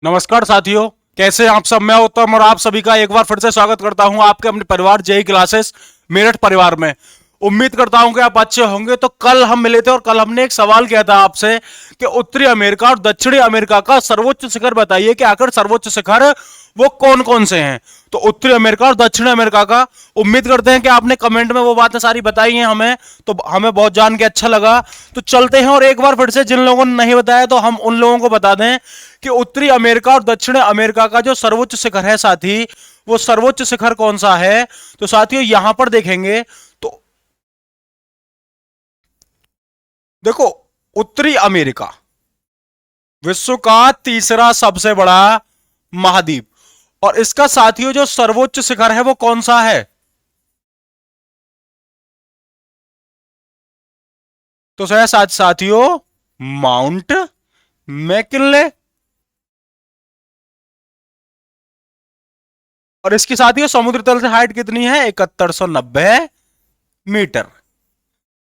नमस्कार साथियों, कैसे हैं आप सब। मैं उत्तम और आप सभी का एक बार फिर से स्वागत करता हूं आपके अपने परिवार जेई क्लासेस मेरठ परिवार में। उम्मीद करता हूं कि आप अच्छे होंगे। तो कल हम मिले थे और कल हमने एक सवाल किया था आपसे कि उत्तरी अमेरिका और दक्षिणी अमेरिका का सर्वोच्च शिखर बताइए कि आखिर सर्वोच्च शिखर वो कौन कौन से हैं। तो उत्तरी अमेरिका और दक्षिण अमेरिका का उम्मीद करते हैं कि आपने कमेंट में वो बातें सारी बताई हैं हमें, तो हमें बहुत जान के अच्छा लगा। तो चलते हैं और एक बार फिर से जिन लोगों ने नहीं बताया तो हम उन लोगों को बता दें कि उत्तरी अमेरिका और दक्षिण अमेरिका का जो सर्वोच्च शिखर है साथी, वो सर्वोच्च शिखर कौन सा है। तो साथियों यहां पर देखेंगे तो देखो, उत्तरी अमेरिका विश्व का तीसरा सबसे बड़ा महाद्वीप, और इसका साथियों जो सर्वोच्च शिखर है वो कौन सा है। तो साथियों माउंट मैकिनले। और इसकी साथियों समुद्र तल से हाइट कितनी है, 7190 मीटर।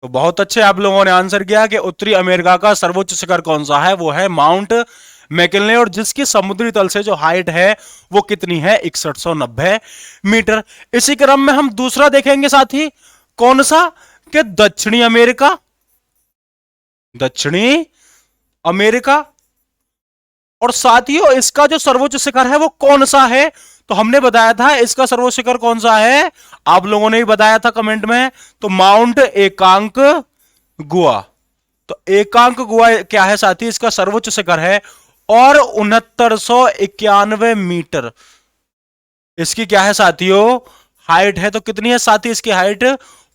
तो बहुत अच्छे आप लोगों ने आंसर किया कि उत्तरी अमेरिका का सर्वोच्च शिखर कौन सा है, वो है माउंट मैकिनले, और जिसकी समुद्री तल से जो हाइट है वो कितनी है, 6190 मीटर। इसी क्रम में हम दूसरा देखेंगे साथी, कौन सा, कि दक्षिणी अमेरिका। दक्षिणी अमेरिका, और साथियों इसका जो सर्वोच्च शिखर है वो कौन सा है। तो हमने बताया था इसका सर्वोच्च शिखर कौन सा है, आप लोगों ने भी बताया था कमेंट में, तो माउंट एकांक गुआ। तो एकांक गुआ क्या है साथी, इसका सर्वोच्च शिखर है, और 6991 मीटर इसकी क्या है साथियों, हाइट है। तो कितनी है साथी इसकी हाइट,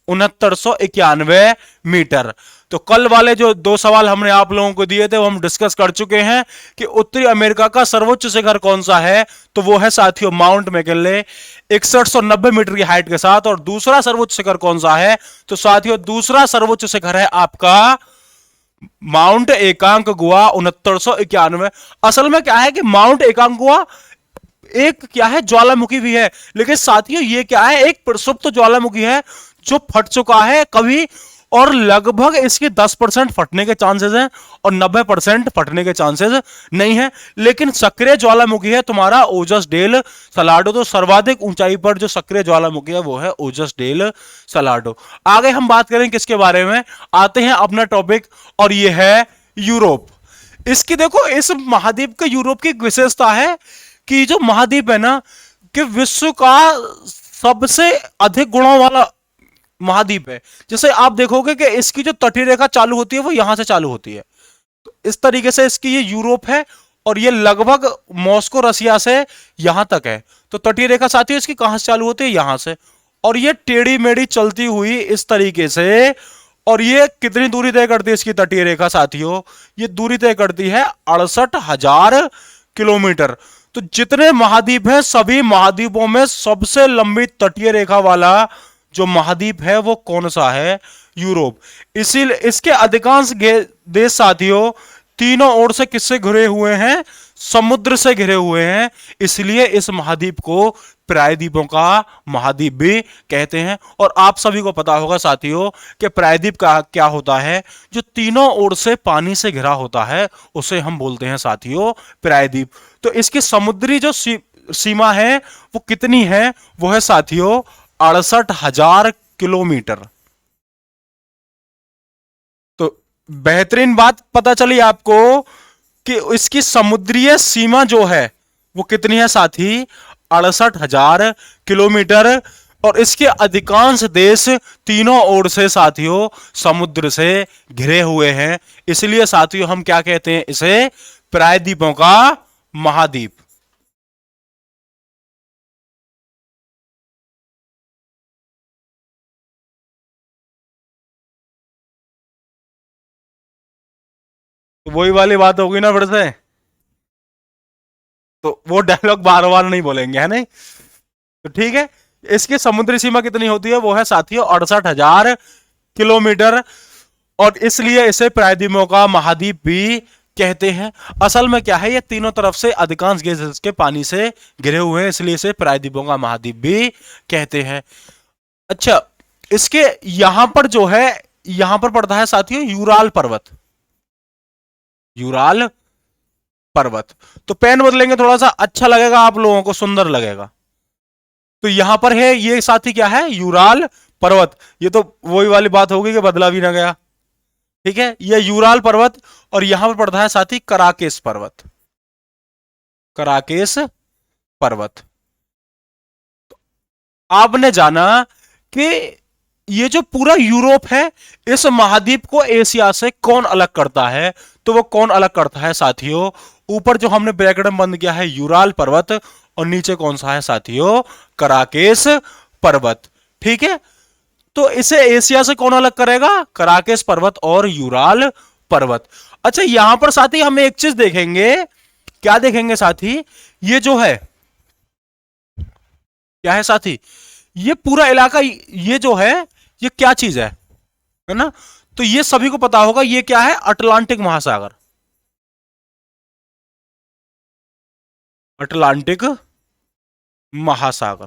6991 मीटर। तो कल वाले जो दो सवाल हमने आप लोगों को दिए थे वो हम डिस्कस कर चुके हैं कि उत्तरी अमेरिका का सर्वोच्च शिखर कौन सा है, तो वो है साथियों माउंट मैकिनले 6190 मीटर की हाइट के साथ। और दूसरा सर्वोच्च शिखर कौन सा है, तो साथियों दूसरा सर्वोच्च शिखर है आपका माउंट एकांक गुआ 6991। असल में क्या है कि माउंट एकांक गुआ एक क्या है, ज्वालामुखी भी है, लेकिन साथियों ये क्या है, एक प्रसुप्त ज्वालामुखी है जो फट चुका है कभी, और लगभग इसके 10% फटने के चांसेस हैं और 90% फटने के चांसेस नहीं है। लेकिन सक्रिय ज्वालामुखी है तुम्हारा ओजस डेल सलाडो। तो सर्वाधिक ऊंचाई पर जो सक्रिय ज्वालामुखी है वो है ओजस डेल सलाडो। आगे हम बात करें किसके बारे में, आते हैं अपना टॉपिक, और ये है यूरोप। इसकी देखो, इस महाद्वीप के यूरोप की एक विशेषता है कि जो महाद्वीप है ना, कि विश्व का सबसे अधिक गुणों वाला महाद्वीप है। जैसे आप देखोगे कि इसकी जो तटीय रेखा चालू होती है वो यहां से चालू होती है, तो इस तरीके से इसकी ये यूरोप है, और ये लगभग मॉस्को रसिया से यहां तक है। तो तटीय रेखा साथियों इसकी कहां से चालू होती है, यहां से, और ये टेढ़ी मेढ़ी चलती हुई इस तरीके से। और ये कितनी दूरी तय करती है इसकी तटीय रेखा साथियों, ये दूरी तय करती है 68,000 किलोमीटर। तो जितने महाद्वीप हैं सभी महाद्वीपों में सबसे लंबी तटीय रेखा वाला जो महाद्वीप है वो कौन सा है, यूरोप। इसीलिए इसके अधिकांश देश साथियों तीनों ओर से किससे घिरे हुए हैं, समुद्र से घिरे हुए हैं। इसलिए इस महाद्वीप को प्रायद्वीपों का महाद्वीप भी कहते हैं। और आप सभी को पता होगा साथियों कि प्रायद्वीप का क्या होता है, जो तीनों ओर से पानी से घिरा होता है उसे हम बोलते हैं साथियों प्रायद्वीप। तो इसकी समुद्री जो सीमा है वो कितनी है, वो है साथियों 68,000 किलोमीटर। तो बेहतरीन बात पता चली आपको कि इसकी समुद्रीय सीमा जो है वो कितनी है साथी, 68,000 किलोमीटर। और इसके अधिकांश देश तीनों ओर से साथियों समुद्र से घिरे हुए हैं। इसलिए साथियों हम क्या कहते हैं, इसे प्रायद्वीपों का महाद्वीप। तो वही वाली बात होगी ना फिर से, तो वो डायलॉग बार बार नहीं बोलेंगे, है नहीं। तो ठीक है, इसकी समुद्री सीमा कितनी होती है, वो है साथियों 68,000 किलोमीटर। और इसलिए इसे प्रायद्वीपों का महाद्वीप भी कहते हैं। असल में क्या है, ये तीनों तरफ से अधिकांश गैस इसके पानी से घिरे हुए हैं, इसलिए इसे प्रायद्वीपों का महाद्वीप भी कहते हैं। अच्छा, इसके यहां पर जो है, यहां पर पड़ता है साथियों यूराल पर्वत। यूराल पर्वत। तो पेन बदलेंगे थोड़ा सा अच्छा लगेगा, आप लोगों को सुंदर लगेगा। तो यहां पर है ये साथी क्या है, यूराल पर्वत। ये तो वही वाली बात होगी कि बदला भी ना गया। ठीक है, ये यूराल पर्वत। और यहां पर पड़ता है साथी कराकेस पर्वत, कराकेस पर्वत। आपने जाना कि ये जो पूरा यूरोप है, इस महाद्वीप को एशिया से कौन अलग करता है? तो वो कौन अलग करता है साथियों? ऊपर जो हमने ब्रैकेट में बंद किया है यूराल पर्वत, और नीचे कौन सा है साथियों, कराकेस पर्वत। ठीक है, तो इसे एशिया से कौन अलग करेगा, कराकेस पर्वत और यूराल पर्वत। अच्छा, यहां पर साथी हम एक चीज देखेंगे, क्या देखेंगे साथी, ये जो है क्या है साथी, ये पूरा इलाका, ये जो है, ये क्या चीज है ना? तो ये सभी को पता होगा, ये क्या है, अटलांटिक महासागर, अटलांटिक महासागर।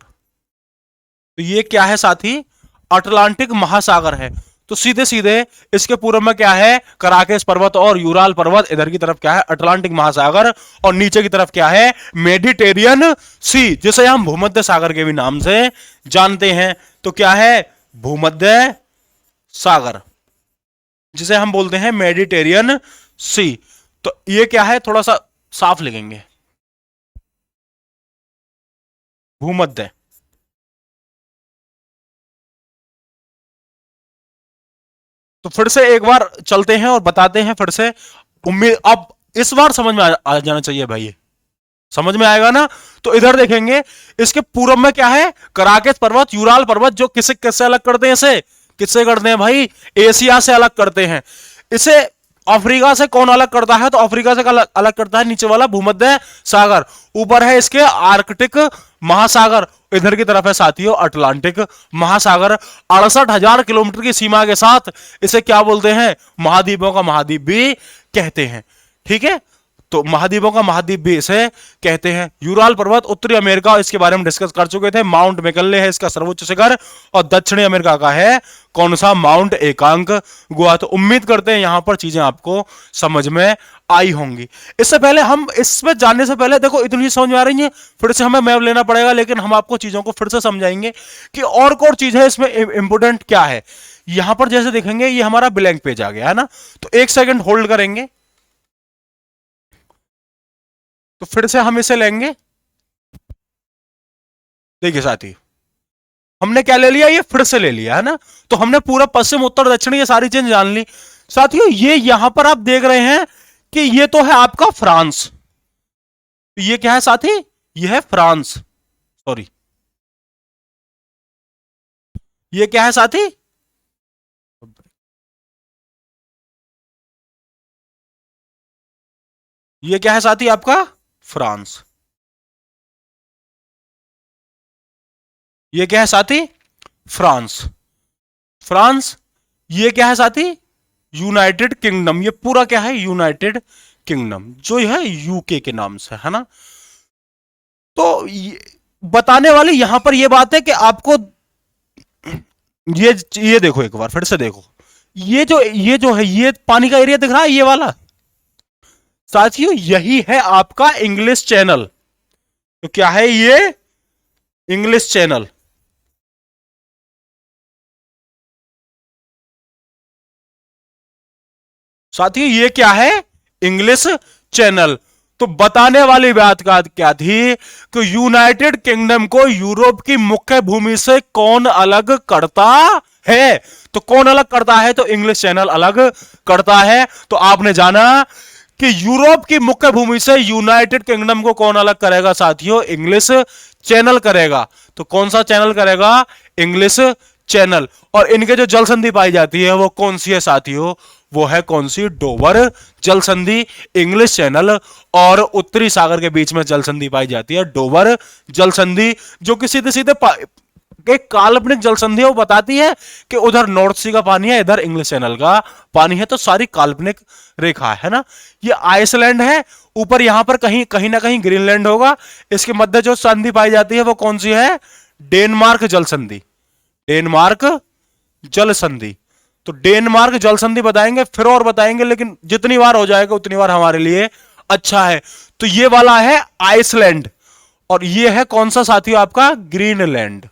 तो ये क्या है साथी, अटलांटिक महासागर है। तो सीधे सीधे इसके पूर्व में क्या है, कराकेस पर्वत और यूराल पर्वत, इधर की तरफ क्या है, अटलांटिक महासागर, और नीचे की तरफ क्या है, मेडिटेरियन सी, जिसे हम भूमध्य सागर के भी नाम से जानते हैं। तो क्या है, भूमध्य सागर, जिसे हम बोलते हैं मेडिटेरियन सी। तो ये क्या है, थोड़ा सा साफ लिखेंगे, भूमध्य। तो फिर से एक बार चलते हैं और बताते हैं फिर से। उम्मीद अब इस बार समझ में आ जाना चाहिए भाई, समझ में आएगा ना? तो इधर देखेंगे, इसके पूर्व में क्या है, कराकेस पर्वत, यूराल पर्वत, जो किसे किससे अलग करते हैं, इसे किससे करते हैं भाई, एशिया से अलग करते हैं। इसे अफ्रीका से कौन अलग करता है, तो अफ्रीका से अलग करता है नीचे वाला भूमध्य सागर। ऊपर है इसके आर्कटिक महासागर, इधर की तरफ है साथियों अटलांटिक महासागर। 68,000 किलोमीटर की सीमा के साथ इसे क्या बोलते हैं, महाद्वीपों का महाद्वीप भी कहते हैं। ठीक है, तो महाद्वीपों का महाद्वीप भी इसे कहते हैं। यूराल पर्वत उत्तरी अमेरिका, इसके बारे में डिस्कस कर चुके थे। माउंट मैकिनले है इसका सर्वोच्च शिखर, और दक्षिणी अमेरिका का है कौन सा, माउंट एकांक गुहा। तो उम्मीद करते हैं यहां पर चीजें आपको समझ में आई होंगी। इससे पहले हम इसमें जानने से पहले देखो, इतनी समझ में आ रही है, फिर से हमें मैप लेना पड़ेगा, लेकिन हम आपको चीजों को फिर से समझाएंगे कि और कौन चीज है इसमें इंपोर्टेंट क्या है। यहां पर जैसे देखेंगे, ये हमारा ब्लैंक पेज आ गया है ना, तो एक सेकंड होल्ड करेंगे, तो फिर से हम इसे लेंगे। देखिए साथी, हमने क्या ले लिया, ये फिर से ले लिया है ना। तो हमने पूरा पश्चिम उत्तर दक्षिण ये सारी चीजें जान ली। साथियों, ये यहां पर आप देख रहे हैं कि ये तो है आपका फ्रांस। ये क्या है साथी, ये है फ्रांस, सॉरी, ये क्या है साथी, ये क्या है साथी आपका फ्रांस। ये क्या है साथी, फ्रांस, फ्रांस। ये क्या है साथी, यूनाइटेड किंगडम। ये पूरा क्या है, यूनाइटेड किंगडम, जो है यूके के नाम से है ना। तो बताने वाली यहां पर ये बात है कि आपको ये देखो, एक बार फिर से देखो, ये जो है, ये पानी का एरिया दिख रहा है, ये वाला साथियों, यही है आपका इंग्लिश चैनल। तो क्या है ये, इंग्लिश चैनल। साथियों, ये क्या है, इंग्लिश चैनल। तो बताने वाली बात का क्या थी कि यूनाइटेड किंगडम को यूरोप की मुख्य भूमि से कौन अलग करता है? तो कौन अलग करता है, तो इंग्लिश चैनल अलग करता है। तो आपने जाना कि यूरोप की मुख्य भूमि से यूनाइटेड किंगडम को कौन अलग करेगा साथियों, इंग्लिश चैनल करेगा। तो कौन सा चैनल करेगा, इंग्लिश चैनल। और इनके जो जल संधि पाई जाती है वो कौन सी है साथियों, वो है कौन सी, डोवर जल संधि। इंग्लिश चैनल और उत्तरी सागर के बीच में जल संधि पाई जाती है, डोवर जल संधि, जो कि सीधे सीधे एक काल्पनिक जल संधि, वो बताती है कि उधर नॉर्थ सी का पानी है, इधर इंग्लिश चैनल का पानी है। तो सारी काल्पनिक रेखा है ना। ये आइसलैंड है, ऊपर यहां पर कहीं कहीं ना कहीं ग्रीनलैंड होगा। इसके मध्य जो संधि पाई जाती है वो कौन सी है, डेनमार्क जल संधि, डेनमार्क जल संधि। तो डेनमार्क जल संधि बताएंगे, फिर और बताएंगे, लेकिन जितनी बार हो जाएगा उतनी बार हमारे लिए अच्छा है। तो ये वाला है आइसलैंड, और ये है कौन सा साथियों आपका, ग्रीनलैंड।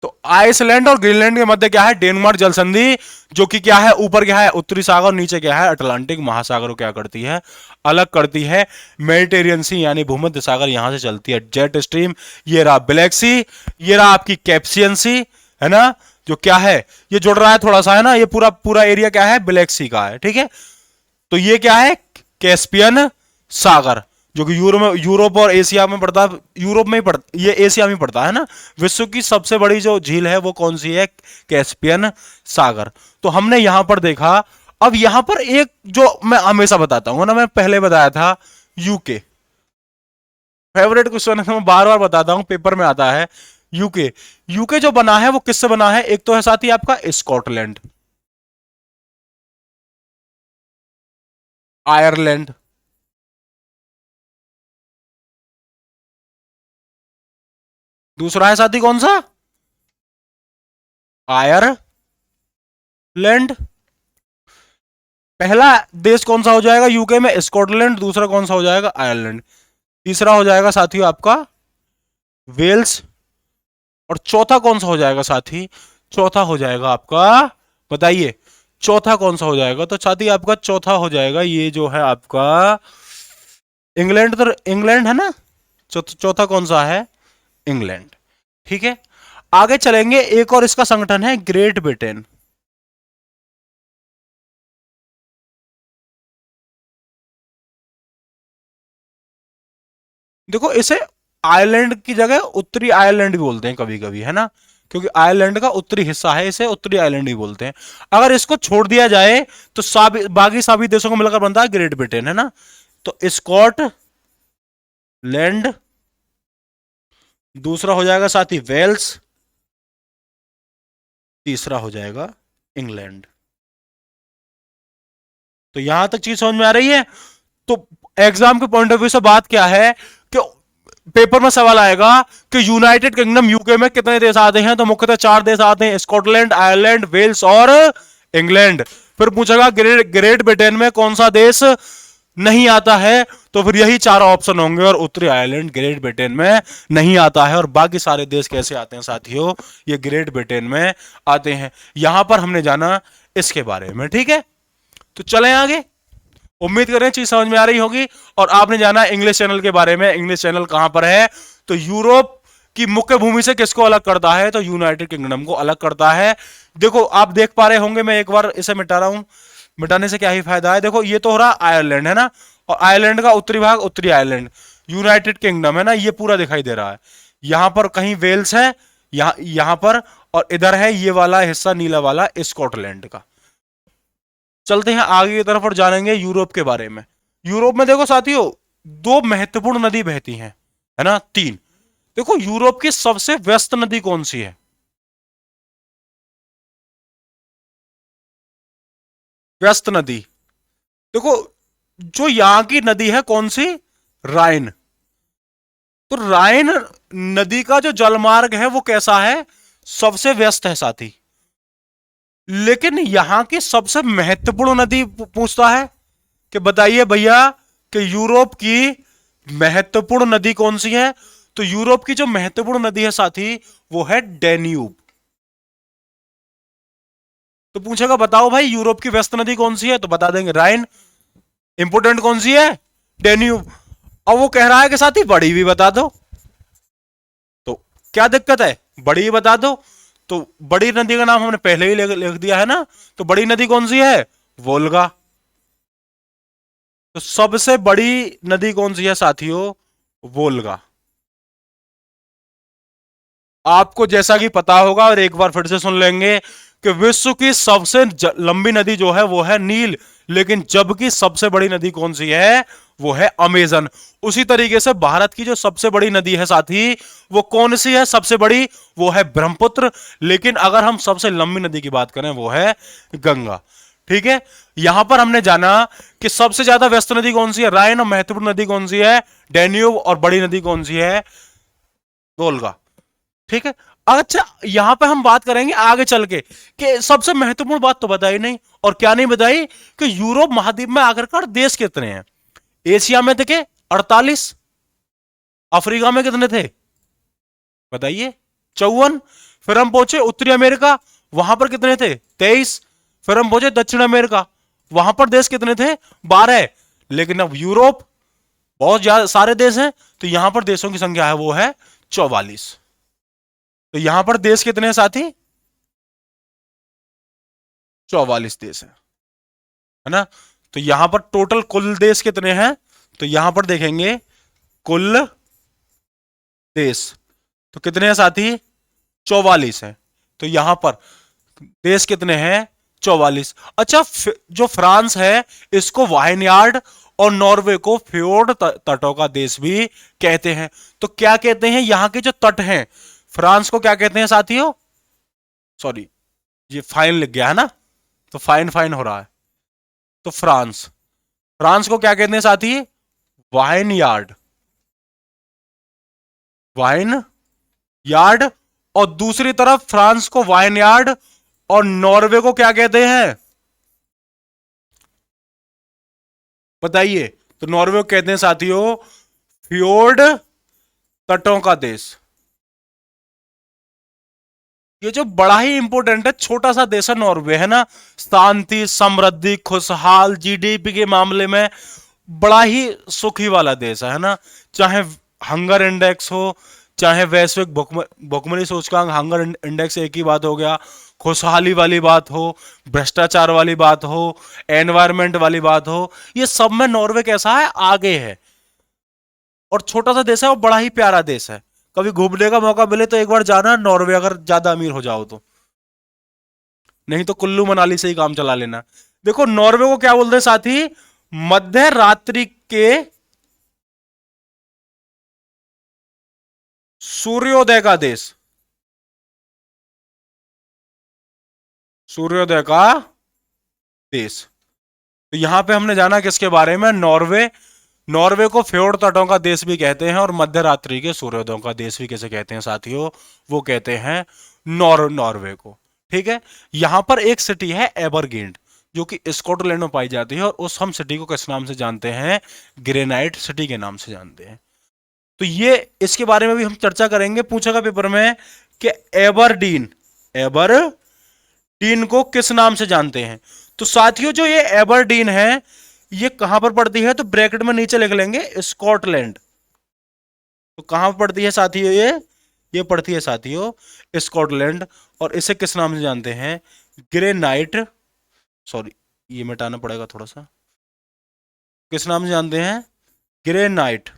तो आइसलैंड और ग्रीनलैंड के मध्य क्या है, डेनमार्क जल संधि, जो कि क्या है, ऊपर क्या है उत्तरी सागर, नीचे क्या है अटलांटिक महासागर को क्या करती है, अलग करती है। मेडिटेरियन सी यानी भूमध्य सागर यहां से चलती है जेट स्ट्रीम। ये रहा ब्लैक सी, ये रहा आपकी कैप्सियन सी, है ना, जो क्या है ये जुड़ रहा है थोड़ा सा, है ना, ये पूरा पूरा एरिया क्या है ब्लैक सी का है, ठीक है। तो ये क्या है, कैस्पियन सागर, जो कि यूरोप और एशिया में पड़ता है, यूरोप में ही पड़ता, ये एशिया में पड़ता है ना। विश्व की सबसे बड़ी जो झील है वो कौन सी है, कैस्पियन सागर। तो हमने यहां पर देखा। अब यहां पर एक जो मैं हमेशा बताता हूं ना, मैं पहले बताया था यूके, फेवरेट क्वेश्चन है, मैं बार बार बताता हूं, पेपर में आता है। यूके, यूके जो बना है वो किससे बना है, एक तो है साथी आपका स्कॉटलैंड, आयरलैंड, दूसरा है साथी कौन सा, आयरलैंड। पहला देश कौन सा हो जाएगा यूके में, स्कॉटलैंड, दूसरा कौन सा हो जाएगा, आयरलैंड, तीसरा हो जाएगा साथियों आपका वेल्स, और चौथा कौन सा हो जाएगा साथी, चौथा हो जाएगा आपका, बताइए चौथा कौन सा हो जाएगा, तो साथी आपका चौथा हो जाएगा ये जो है आपका इंग्लैंड, तो इंग्लैंड है ना, चौथा कौन सा है, इंग्लैंड, ठीक है। आगे चलेंगे, एक और इसका संगठन है ग्रेट ब्रिटेन। देखो इसे आयरलैंड की जगह उत्तरी आयरलैंड भी बोलते हैं कभी कभी, है ना, क्योंकि आयरलैंड का उत्तरी हिस्सा है, इसे उत्तरी आयरलैंड ही बोलते हैं। अगर इसको छोड़ दिया जाए तो बाकी सभी देशों को मिलकर बनता है ग्रेट ब्रिटेन, है ना। तो स्कॉटलैंड, दूसरा हो जाएगा साथी वेल्स, तीसरा हो जाएगा इंग्लैंड। तो यहां तक चीज समझ में आ रही है। तो एग्जाम के पॉइंट ऑफ व्यू से बात क्या है कि पेपर में सवाल आएगा कि यूनाइटेड किंगडम यूके में कितने देश आते हैं, तो मुख्यतः 4 देश आते हैं, स्कॉटलैंड, आयरलैंड, वेल्स और इंग्लैंड। फिर पूछेगा ग्रेट ब्रिटेन में कौन सा देश नहीं आता है, तो फिर यही 4 ऑप्शन होंगे, और उत्तरी आयरलैंड ग्रेट ब्रिटेन में नहीं आता है, और बाकी सारे देश कैसे आते हैं साथियों, ये ग्रेट ब्रिटेन में आते हैं। यहां पर हमने जाना इसके बारे में, ठीक है। तो चलें आगे, उम्मीद करें चीज समझ में आ रही होगी। और आपने जाना इंग्लिश चैनल के बारे में, इंग्लिश चैनल कहां पर है, तो यूरोप की मुख्य भूमि से किसको अलग करता है, तो यूनाइटेड किंगडम को अलग करता है। देखो आप देख पा रहे होंगे, मैं एक बार इसे मिटा रहा हूं, मिटाने से क्या ही फायदा है। देखो ये तो हो रहा आयरलैंड, है ना, और आयरलैंड का उत्तरी भाग उत्तरी आयरलैंड, यूनाइटेड किंगडम है ना, ये पूरा दिखाई दे रहा है। यहां पर कहीं वेल्स है, यहां पर, और इधर है ये वाला हिस्सा नीला वाला स्कॉटलैंड का। चलते हैं आगे की तरफ और जानेंगे यूरोप के बारे में। यूरोप में देखो साथियों 2 महत्वपूर्ण नदी बहती हैं, है ना, 3। देखो यूरोप की सबसे व्यस्त नदी कौन सी है, व्यस्त नदी, देखो जो यहां की नदी है कौन सी, राइन। तो राइन नदी का जो जलमार्ग है वो कैसा है, सबसे व्यस्त है साथी। लेकिन यहां की सबसे महत्वपूर्ण नदी पूछता है कि बताइए भैया कि यूरोप की महत्वपूर्ण नदी कौन सी है, तो यूरोप की जो महत्वपूर्ण नदी है साथी वो है डेन्यूब। तो पूछेगा बताओ भाई यूरोप की व्यस्त नदी कौन सी है, तो बता देंगे राइन। इंपोर्टेंट कौन सी है, डेन्यूब। अब वो कह रहा है कि साथी बड़ी भी बता दो, तो क्या दिक्कत है, बड़ी ही बता दो। तो बड़ी नदी का नाम हमने पहले ही लिख दिया है ना, तो बड़ी नदी कौन सी है, वोल्गा। तो सबसे बड़ी नदी कौन सी है साथियों, वोल्गा। आपको जैसा कि पता होगा, और एक बार फिर से सुन लेंगे कि विश्व की सबसे लंबी नदी जो है वो है नील, लेकिन जबकि सबसे बड़ी नदी कौन सी है, वो है अमेजन। उसी तरीके से भारत की जो सबसे बड़ी नदी है साथी वो कौन सी है, सबसे बड़ी, वो है ब्रह्मपुत्र। लेकिन अगर हम सबसे लंबी नदी की बात करें वो है गंगा, ठीक है। यहां पर हमने जाना कि सबसे ज्यादा व्यस्त नदी कौन सी है, राइन, और महत्वपूर्ण नदी कौन सी है, डेन्यूब, और बड़ी नदी कौन सी है, वोल्गा, ठीक है। अच्छा, यहां पे हम बात करेंगे आगे चल के कि सबसे महत्वपूर्ण बात तो बताई नहीं, और क्या नहीं बताई कि यूरोप महाद्वीप में आखिरकार देश कितने हैं। एशिया में थे 48, अफ्रीका में कितने थे बताइए, 54। फिर हम पहुंचे उत्तरी अमेरिका, वहां पर कितने थे 23। फिर हम पहुंचे दक्षिण अमेरिका, वहां पर देश कितने थे 12। लेकिन अब यूरोप बहुत ज्यादा सारे देश हैं, तो यहां पर देशों की संख्या है वो है 44। तो यहां पर देश कितने हैं साथी, 44 देश है ना। तो यहां पर टोटल कुल देश कितने हैं, तो यहां पर देखेंगे कुल देश तो कितने हैं साथी, 44 है। तो यहां पर देश कितने हैं, 44। अच्छा, जो फ्रांस है इसको वाइनयार्ड और नॉर्वे को फ्योर्ड तटों का देश भी कहते हैं। तो क्या कहते हैं यहां के जो तट हैं, फ्रांस को क्या कहते हैं साथियों, सॉरी ये फाइन लिख गया है ना, तो फाइन फाइन हो रहा है। तो फ्रांस, फ्रांस को क्या कहते हैं साथी, वाइन यार्ड, वाइन यार्ड। और दूसरी तरफ फ्रांस को वाइन यार्ड और नॉर्वे को क्या कहते हैं बताइए, तो नॉर्वे को कहते हैं साथियों फ्योर्ड तटों का देश। ये जो बड़ा ही इंपॉर्टेंट है, छोटा सा देश है नॉर्वे है ना, शांति समृद्धि खुशहाल, जीडीपी के मामले में बड़ा ही सुखी वाला देश है ना। चाहे हंगर इंडेक्स हो, चाहे वैश्विक भुखमरी सूचकांक, हंगर इंडेक्स एक ही बात हो गया, खुशहाली वाली बात हो, भ्रष्टाचार वाली बात हो, एनवायरमेंट वाली बात हो, ये सब में नॉर्वे कैसा है, आगे है। और छोटा सा देश है और बड़ा ही प्यारा देश है। कभी घूमने का मौका मिले तो एक बार जाना नॉर्वे, अगर ज्यादा अमीर हो जाओ तो, नहीं तो कुल्लू मनाली से ही काम चला लेना। देखो नॉर्वे को क्या बोलते हैं साथी, मध्य रात्रि के सूर्योदय का देश, सूर्योदय का देश। तो यहां पे हमने जाना किसके बारे में, नॉर्वे। नॉर्वे को फ्योर्ड तटों का देश भी कहते हैं और मध्य रात्रि के सूर्योदयों का देश भी किसे कहते हैं साथियों, वो कहते हैं नॉर्वे को। ठीक है, यहां पर एक सिटी है एबरगेंड, जो कि स्कॉटलैंड में पाई जाती है, और उस हम सिटी को किस नाम से जानते हैं, ग्रेनाइट सिटी के नाम से जानते हैं। तो ये इसके बारे में भी हम चर्चा करेंगे, पूछेगा पेपर में कि एबरडीन, एबरडीन को किस नाम से जानते हैं। तो साथियों जो ये एबरडीन है ये कहां पर पड़ती है, तो ब्रैकेट में नीचे लिख लेंगे स्कॉटलैंड। तो कहां पर पड़ती है साथियों, ये पड़ती है साथियों स्कॉटलैंड। और इसे किस नाम से जानते हैं, ग्रेनाइट, सॉरी ये मिटाना पड़ेगा थोड़ा सा, किस नाम से जानते हैं, ग्रेनाइट,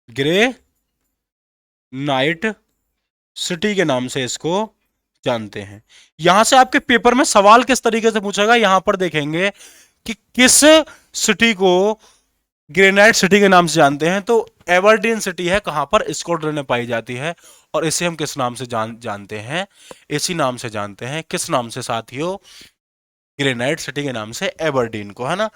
ग्रे नाइट सिटी के नाम से इसको जानते हैं। यहां से आपके पेपर में सवाल किस तरीके से पूछेगा, यहां पर देखेंगे कि किस सिटी को ग्रेनाइट सिटी के नाम से जानते हैं। तो एबरडीन सिटी है कहां पर, स्कॉटलैंड में पाई जाती है, और इसे हम किस नाम से जानते हैं, इसी नाम से जानते हैं, किस नाम से साथियों, ग्रेनाइट सिटी के नाम से एबरडीन को, है ना।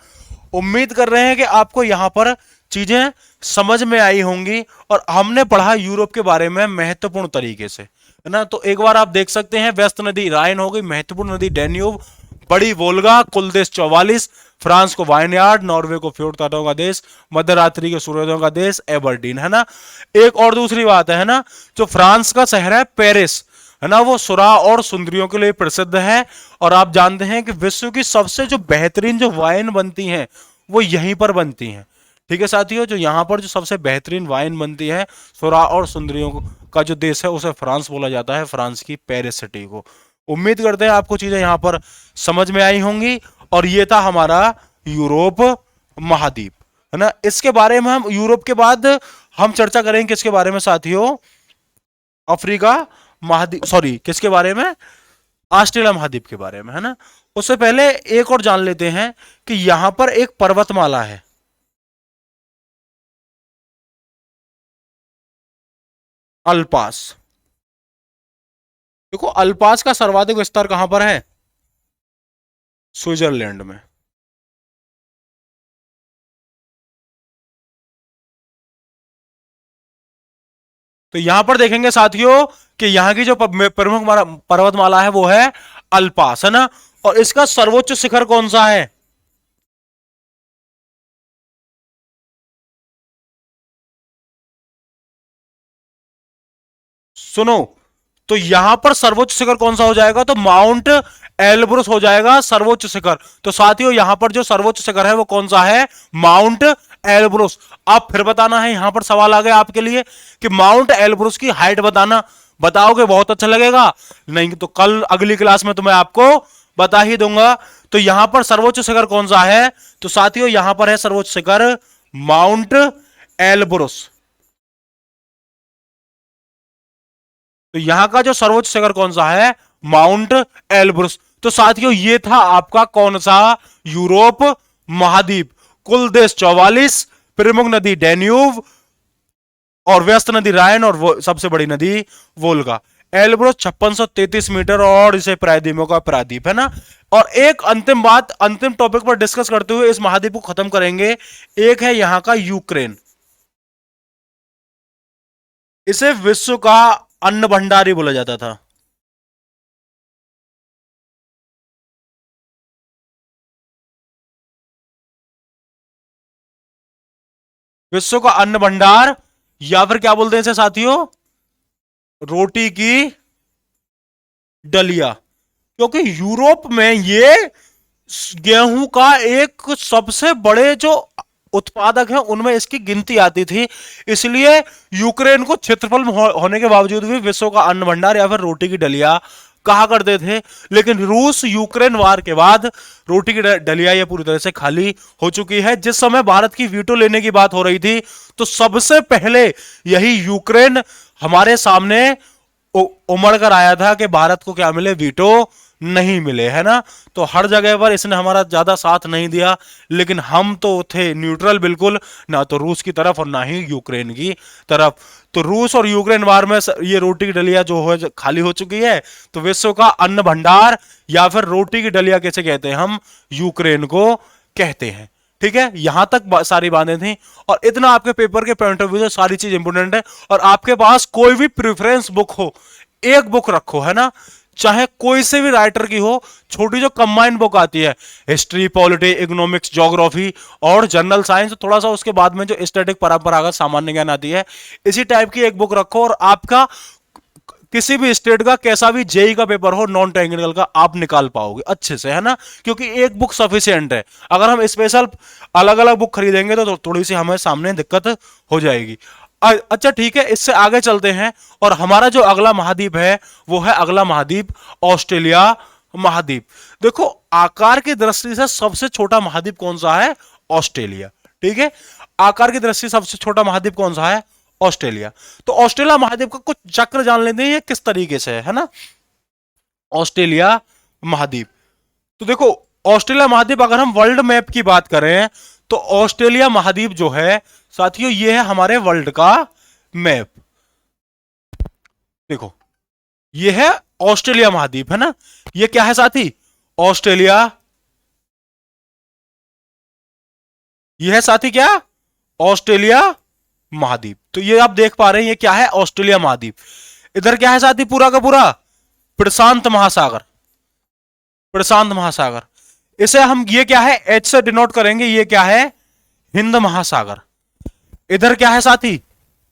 उम्मीद कर रहे हैं कि आपको यहां पर चीजें समझ में आई होंगी, और हमने पढ़ा यूरोप के बारे में महत्वपूर्ण तरीके से, है ना। तो एक बार आप देख सकते हैं, व्यस्त नदी राइन हो गई, महत्वपूर्ण नदी डैन्यूब, बड़ी वोल्गा, कुल देश 44, फ्रांस को वाइनयार्ड, नॉर्वे को फ्योर्ड तटों का देश, मध्यरात्रि के सूर्योदयों का देश एबरडीन, है ना। एक और दूसरी बात है ना, जो फ्रांस का शहर है पेरिस, है ना, वो सुराह और सुंदरियों के लिए प्रसिद्ध है। और आप जानते हैं कि विश्व की सबसे जो बेहतरीन जो वाइन बनती हैं वो यहीं पर बनती हैं। ठीक है साथियों, जो यहाँ पर जो सबसे बेहतरीन वाइन बनती है सुराह और सुंदरियों का जो देश है उसे फ्रांस बोला जाता है, फ्रांस की पेरिस सिटी को। उम्मीद करते हैं आपको चीजें यहाँ पर समझ में आई होंगी। और ये था हमारा यूरोप महाद्वीप, है ना। इसके बारे में हम यूरोप के बाद हम चर्चा करेंगे किसके बारे में साथियों, अफ्रीका महाद्वीप, सॉरी किसके बारे में, ऑस्ट्रेलिया महाद्वीप के बारे में, है ना। उससे पहले एक और जान लेते हैं कि यहां पर एक पर्वतमाला है, अल्पास। देखो अल्पास का सर्वाधिक विस्तार कहां पर है, स्विट्जरलैंड में। तो यहां पर देखेंगे साथियों कि यहां की जो प्रमुख पर्वतमाला है वो है अल्पास, है ना। और इसका सर्वोच्च शिखर कौन सा है? सुनो, तो यहां पर सर्वोच्च शिखर कौन सा हो जाएगा? तो माउंट एलब्रुस हो जाएगा सर्वोच्च शिखर। तो साथियों यहां पर जो सर्वोच्च शिखर है वो कौन सा है? Mount Elbrus. आप फिर बताना है, यहां पर सवाल आ गया आपके लिए कि माउंट एलब्रुस की हाइट बताना। बताओगे बहुत अच्छा लगेगा, नहीं तो कल अगली क्लास में तो मैं आपको बता ही दूंगा। तो यहां पर सर्वोच्च शिखर कौन सा है? तो साथियों यहां पर है सर्वोच्च शिखर माउंट एलब्रुस। तो यहां का जो सर्वोच्च शिखर कौन सा है? Mount Elbrus. तो साथियों ये था आपका कौन सा यूरोप महाद्वीप। कुल देश 44, प्रमुख नदी डेन्यूब, और व्यस्त नदी रायन, और वो सबसे बड़ी नदी वोल्गा। एलब्रुस 5633 मीटर, और इसे प्रायद्वीपों का प्रायद्वीप है ना। और एक अंतिम बात, अंतिम टॉपिक पर डिस्कस करते हुए इस महाद्वीप को खत्म करेंगे। एक है यहां का यूक्रेन। इसे विश्व का अन्न भंडार ही बोला जाता था। विश्व का अन्न भंडार, या फिर क्या बोलते हैं इसे साथियों? रोटी की डलिया। क्योंकि यूरोप में ये गेहूं का एक सबसे बड़े जो उत्पादक हैं उनमें इसकी गिनती आती थी। इसलिए यूक्रेन को क्षेत्रफल में होने के बावजूद भी विश्व का अन्न भंडार या फिर रोटी की डलिया कहा करते थे। लेकिन रूस यूक्रेन वार के बाद रोटी की डलिया ये पूरी तरह से खाली हो चुकी है। जिस समय भारत की वीटो लेने की बात हो रही थी तो सबसे पहले यही यूक्रेन हमारे सामने उमड़ कर आया था कि भारत को क्या मिले? वीटो नहीं मिले, है ना। तो हर जगह पर इसने हमारा ज्यादा साथ नहीं दिया, लेकिन हम तो थे न्यूट्रल बिल्कुल, ना तो रूस की तरफ और ना ही यूक्रेन की तरफ। तो रूस और यूक्रेन वार में ये रोटी की डलिया जो है खाली हो चुकी है। तो विश्व का अन्न भंडार या फिर रोटी की डलिया कैसे कहते हैं हम? यूक्रेन को कहते हैं। ठीक है, यहां तक सारी बातें थी। और इतना आपके पेपर के पॉइंट ऑफ व्यू से सारी चीज इंपोर्टेंट है। और आपके पास कोई भी प्रेफरेंस बुक हो, एक बुक रखो, है ना। चाहे कोई से भी राइटर की हो, छोटी जो कंबाइंड बुक आती है, हिस्ट्री, पॉलिटी, इकोनॉमिक्स, ज्योग्राफी और जनरल साइंस, थोड़ा सा उसके बाद में जो स्टैटिक परंपरागत सामान्य ज्ञान आती है, इसी टाइप की एक बुक रखो। और आपका किसी भी स्टेट का कैसा भी जेई का पेपर हो, नॉन टेक्निकल का, आप निकाल पाओगे अच्छे से, है ना। क्योंकि एक बुक सफिशियंट है। अगर हम स्पेशल अलग अलग बुक खरीदेंगे तो थोड़ी सी हमें सामने दिक्कत हो जाएगी। अच्छा ठीक है, इससे आगे चलते हैं। और हमारा जो अगला महाद्वीप है वो है अगला महाद्वीप ऑस्ट्रेलिया महाद्वीप। देखो, आकार की दृष्टि से सबसे छोटा महाद्वीप कौन सा है? ऑस्ट्रेलिया। ठीक है, आकार की दृष्टि से सबसे छोटा महाद्वीप कौन सा है? ऑस्ट्रेलिया। तो ऑस्ट्रेलिया महाद्वीप का कुछ चक्र जान लेते हैं ये किस तरीके से है ना। ऑस्ट्रेलिया महाद्वीप, तो देखो, ऑस्ट्रेलिया महाद्वीप अगर हम वर्ल्ड मैप की बात करें तो ऑस्ट्रेलिया महाद्वीप जो है साथियों ये है हमारे वर्ल्ड का मैप। देखो, ये है ऑस्ट्रेलिया महाद्वीप, है ना। ये क्या है साथी? ऑस्ट्रेलिया। ये है साथी क्या? ऑस्ट्रेलिया महाद्वीप। तो ये आप देख पा रहे हैं, ये क्या है? ऑस्ट्रेलिया महाद्वीप। इधर क्या है साथी? पूरा का पूरा प्रशांत महासागर। प्रशांत महासागर, इसे हम ये क्या है? एच से डिनोट करेंगे। ये क्या है? हिंद महासागर। इधर क्या है साथी?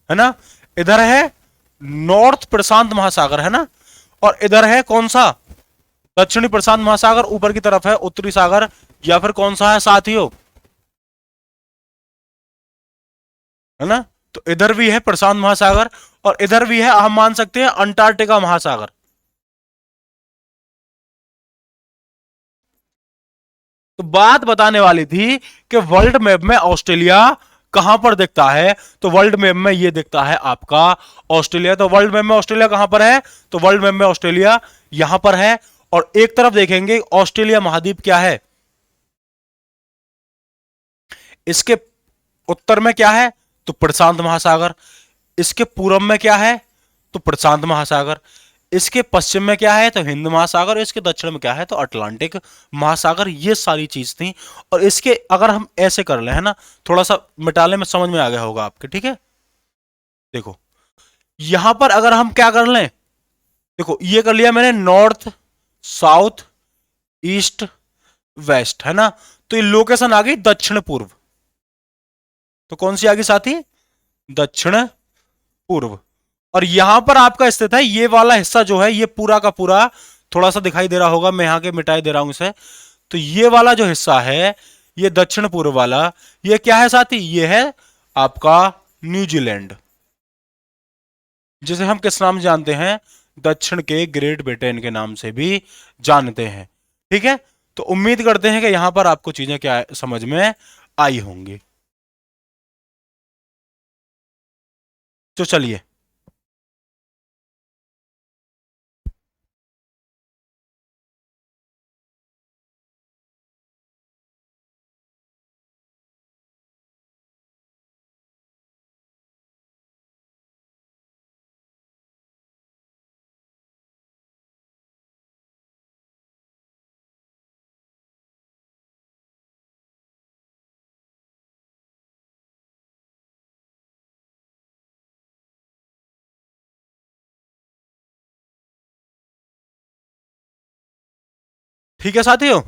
है ना, इधर है नॉर्थ प्रशांत महासागर, है ना। और इधर है कौन सा? दक्षिणी प्रशांत महासागर। ऊपर की तरफ है उत्तरी सागर, या फिर कौन सा है साथियों? है ना। तो इधर भी है प्रशांत महासागर, और इधर भी है, हम मान सकते हैं, अंटार्कटिका महासागर। तो बात बताने वाली थी कि वर्ल्ड मैप में ऑस्ट्रेलिया कहां पर दिखता है। तो वर्ल्ड मैप में ये दिखता है आपका ऑस्ट्रेलिया। तो वर्ल्ड मैप में ऑस्ट्रेलिया कहां पर है? तो वर्ल्ड मैप में ऑस्ट्रेलिया यहां पर है। और एक तरफ देखेंगे ऑस्ट्रेलिया महाद्वीप क्या है, इसके उत्तर में क्या है? तो प्रशांत महासागर। इसके पूर्व में क्या है? तो प्रशांत महासागर। इसके पश्चिम में क्या है? तो हिंद महासागर। इसके दक्षिण में क्या है? तो अटलांटिक महासागर। ये सारी चीज थी। और इसके अगर हम ऐसे कर ले, है ना, थोड़ा सा मिटाले में समझ में आ गया होगा आपके। ठीक है, देखो, यहां पर अगर हम क्या कर लें, देखो ये कर लिया मैंने, नॉर्थ, साउथ, ईस्ट, वेस्ट, है ना। तो ये लोकेशन आ गई दक्षिण पूर्व। तो कौन सी आ गई साथी, दक्षिण पूर्व। और यहां पर आपका स्थित है ये वाला हिस्सा जो है, ये पूरा का पूरा, थोड़ा सा दिखाई दे रहा होगा, मैं यहां के मिटाई दे रहा हूं इसे। तो ये वाला जो हिस्सा है, ये दक्षिण पूर्व वाला, ये क्या है साथी, ये है आपका न्यूजीलैंड, जिसे हम किस नाम जानते हैं, दक्षिण के ग्रेट ब्रिटेन के नाम से भी जानते हैं। ठीक है, तो उम्मीद करते हैं कि यहां पर आपको चीजें क्या समझ में आई होंगी। तो चलिए, ठीक है साथियों,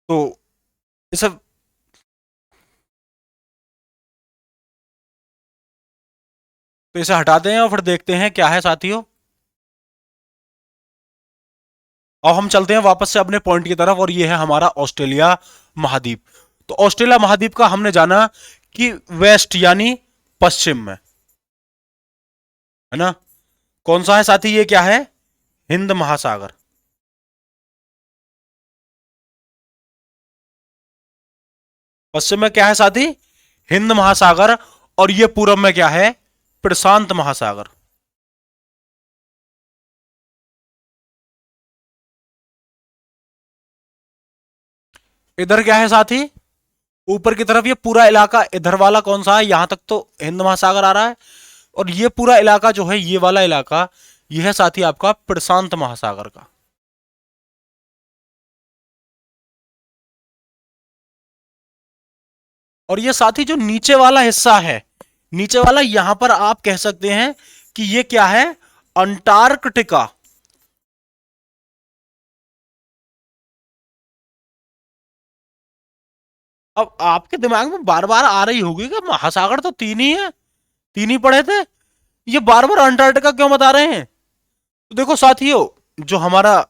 तो इसे हटाते हैं और फिर देखते हैं क्या है साथियों। अब हम चलते हैं वापस से अपने पॉइंट की तरफ, और ये है हमारा ऑस्ट्रेलिया महाद्वीप। तो ऑस्ट्रेलिया महाद्वीप का हमने जाना कि वेस्ट यानी पश्चिम में, है ना। कौन सा है साथी, ये क्या है, हिंद महासागर। पश्चिम में क्या है साथी, हिंद महासागर। और ये पूरब में क्या है, प्रशांत महासागर। इधर क्या है साथी, ऊपर की तरफ ये पूरा इलाका, इधर वाला कौन सा है, यहां तक तो हिंद महासागर आ रहा है। और ये पूरा इलाका जो है, ये वाला इलाका, ये है साथी आपका प्रशांत महासागर का। और ये साथी जो नीचे वाला हिस्सा है, नीचे वाला, यहां पर आप कह सकते हैं कि ये क्या है, अंटार्कटिका। अब आपके दिमाग में बार बार आ रही होगी कि महासागर तो तीन ही है, तीन ही पढ़े थे, ये बार बार अंटार्कटिका क्यों बता रहे हैं। तो देखो साथियों, जो हमारा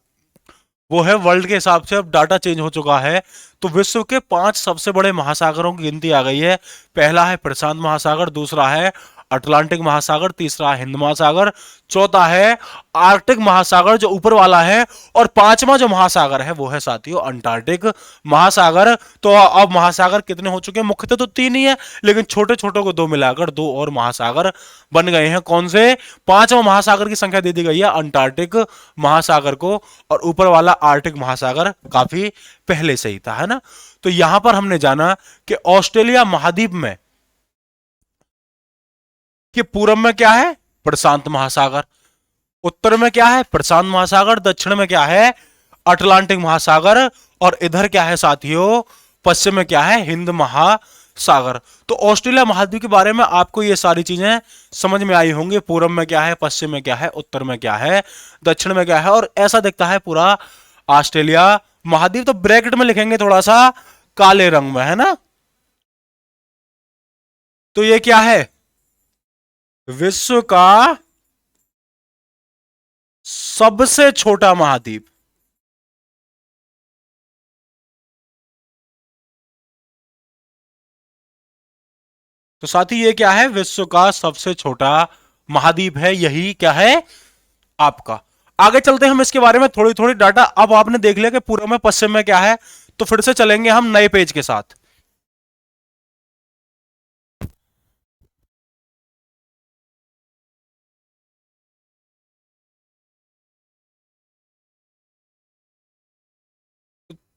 वो है वर्ल्ड के हिसाब से, अब डाटा चेंज हो चुका है। तो विश्व के 5 सबसे बड़े महासागरों की गिनती आ गई है। पहला है प्रशांत महासागर, दूसरा है अटलांटिक महासागर, तीसरा है हिंद महासागर, चौथा है आर्कटिक महासागर जो ऊपर वाला है, और पांचवा जो महासागर है वो है साथियों अंटार्कटिक महासागर। तो अब महासागर कितने हो चुके हैं, मुख्यतः तो तीन ही है, लेकिन छोटे छोटे को दो मिलाकर दो और महासागर बन गए हैं। कौन से, पांचवा महासागर की संख्या दे दी गई है अंटार्कटिक महासागर को, और ऊपर वाला आर्कटिक महासागर काफी पहले से ही था, है ना। तो यहां पर हमने जाना कि ऑस्ट्रेलिया महाद्वीप में कि पूरब में क्या है, प्रशांत महासागर, उत्तर में क्या है, प्रशांत महासागर, दक्षिण में क्या है, अटलांटिक महासागर, और इधर क्या है साथियों, पश्चिम में क्या है, हिंद महासागर। तो ऑस्ट्रेलिया महाद्वीप के बारे में आपको ये सारी चीजें समझ में आई होंगी, पूरब में क्या है, पश्चिम में क्या है, उत्तर में क्या है, दक्षिण में क्या है, और ऐसा दिखता है पूरा ऑस्ट्रेलिया महाद्वीप। तो ब्रैकेट में लिखेंगे थोड़ा सा काले रंग में, है ना। तो ये क्या है, विश्व का सबसे छोटा महाद्वीप। तो साथी ये क्या है, विश्व का सबसे छोटा महाद्वीप है, यही क्या है आपका। आगे चलते हैं हम इसके बारे में थोड़ी थोड़ी डाटा। अब आपने देख लिया कि पूर्व में पश्चिम में क्या है, तो फिर से चलेंगे हम नए पेज के साथ।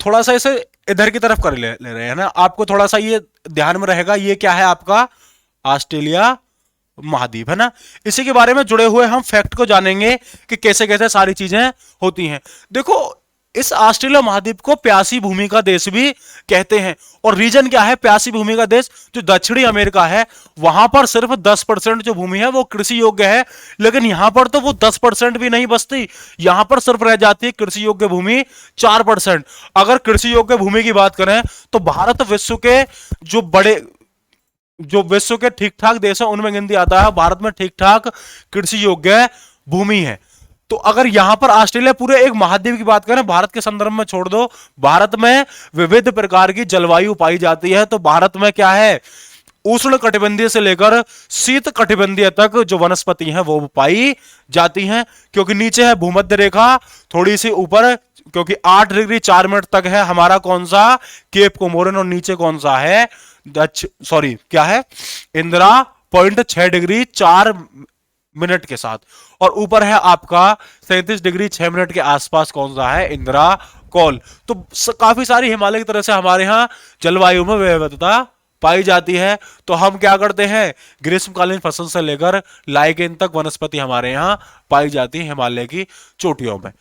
थोड़ा सा इसे इधर की तरफ कर ले रहे हैं ना, आपको थोड़ा सा ये ध्यान में रहेगा, ये क्या है आपका ऑस्ट्रेलिया महाद्वीप, है ना। इसी के बारे में जुड़े हुए हम फैक्ट को जानेंगे कि कैसे कैसे सारी चीजें होती हैं। देखो इस ऑस्ट्रेलिया महाद्वीप को प्यासी भूमि का देश भी कहते हैं। और रीजन क्या है प्यासी भूमि का देश? जो दक्षिणी अमेरिका है वहां पर सिर्फ 10% जो भूमि है वो कृषि योग्य है, लेकिन यहां पर तो वो 10% भी नहीं बचती, यहां पर सिर्फ रह जाती है कृषि योग्य भूमि 4%। अगर कृषि योग्य भूमि की बात करें तो भारत विश्व के जो विश्व के ठीक ठाक देश है उनमें गिनती आता है, भारत में ठीक ठाक कृषि योग्य भूमि है। तो अगर यहां पर ऑस्ट्रेलिया पूरे एक महाद्वीप की बात करें, भारत के संदर्भ में छोड़ दो, भारत में विविध प्रकार की जलवायु पाई जाती है। तो भारत में क्या है, उष्ण कटिबंधीय से लेकर शीत कटिबंधीय तक जो वनस्पति हैं वो पाई जाती हैं, क्योंकि नीचे है भूमध्य रेखा, थोड़ी सी ऊपर क्योंकि 8 डिग्री 4 मिनट तक है हमारा कौन सा, केप कोमोरिन, और नीचे कौन सा है, क्या है, इंदिरा पॉइंट 6 डिग्री 4 मिनट के साथ, और ऊपर है आपका 37 डिग्री 6 मिनट के आसपास कौन सा है, इंदिरा कौल। तो काफी सारी हिमालय की तरह से हमारे यहां जलवायु में विविधता पाई जाती है। तो हम क्या करते हैं, ग्रीष्मकालीन फसल से लेकर लाइकेन तक वनस्पति हमारे यहां पाई जाती है हिमालय की चोटियों में।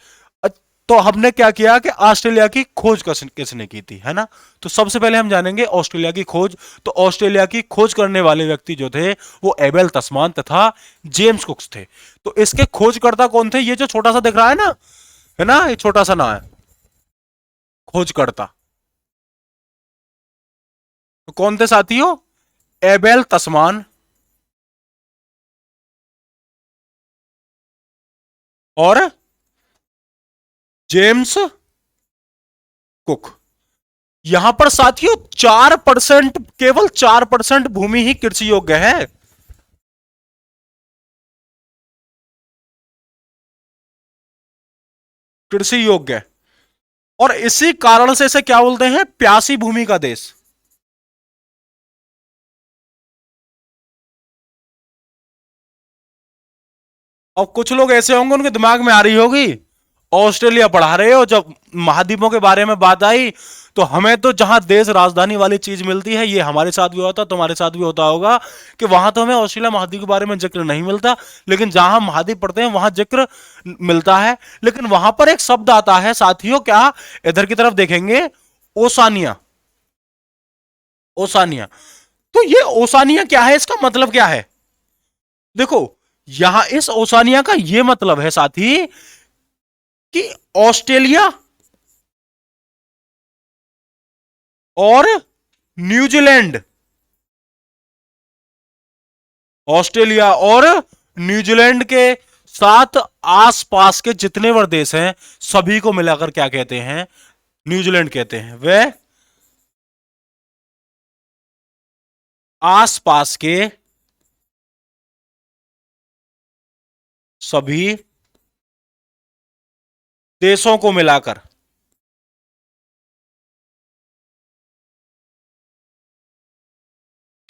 तो हमने क्या किया कि ऑस्ट्रेलिया की खोज किसने की थी, है ना। तो सबसे पहले हम जानेंगे ऑस्ट्रेलिया की खोज। तो ऑस्ट्रेलिया की खोज करने वाले व्यक्ति जो थे वो एबेल तस्मान तथा जेम्स कुक्स थे। तो इसके खोजकर्ता कौन थे, ये जो छोटा सा दिख रहा है ना, ये छोटा सा नाम है खोजकर्ता। तो कौन थे साथियों, एबेल तस्मान और जेम्स कुक। यहां पर साथियों 4%, केवल 4% भूमि ही कृषि योग्य है। कृषि योग्य, और इसी कारण से इसे क्या बोलते हैं, प्यासी भूमि का देश। और कुछ लोग ऐसे होंगे उनके दिमाग में आ रही होगी, ऑस्ट्रेलिया पढ़ा रहे हो, जब महाद्वीपों के बारे में बात आई तो हमें तो जहां देश राजधानी वाली चीज मिलती है, ये हमारे साथ भी होता, तुम्हारे साथ भी होता होगा कि वहां तो हमें ऑस्ट्रेलिया महाद्वीप के बारे में जिक्र नहीं मिलता, लेकिन जहां हम महाद्वीप पढ़ते हैं वहां जिक्र मिलता है। लेकिन वहां पर एक शब्द आता है साथियों, क्या, इधर की तरफ देखेंगे, ओसानिया। ओसानिया, तो ये ओसानिया क्या है, इसका मतलब क्या है? देखो यहां इस ओसानिया का यह मतलब है साथी कि ऑस्ट्रेलिया और न्यूजीलैंड, ऑस्ट्रेलिया और न्यूजीलैंड के साथ आसपास के जितने भी देश हैं सभी को मिलाकर क्या कहते हैं, न्यूजीलैंड कहते हैं। वे आसपास के सभी देशों को मिलाकर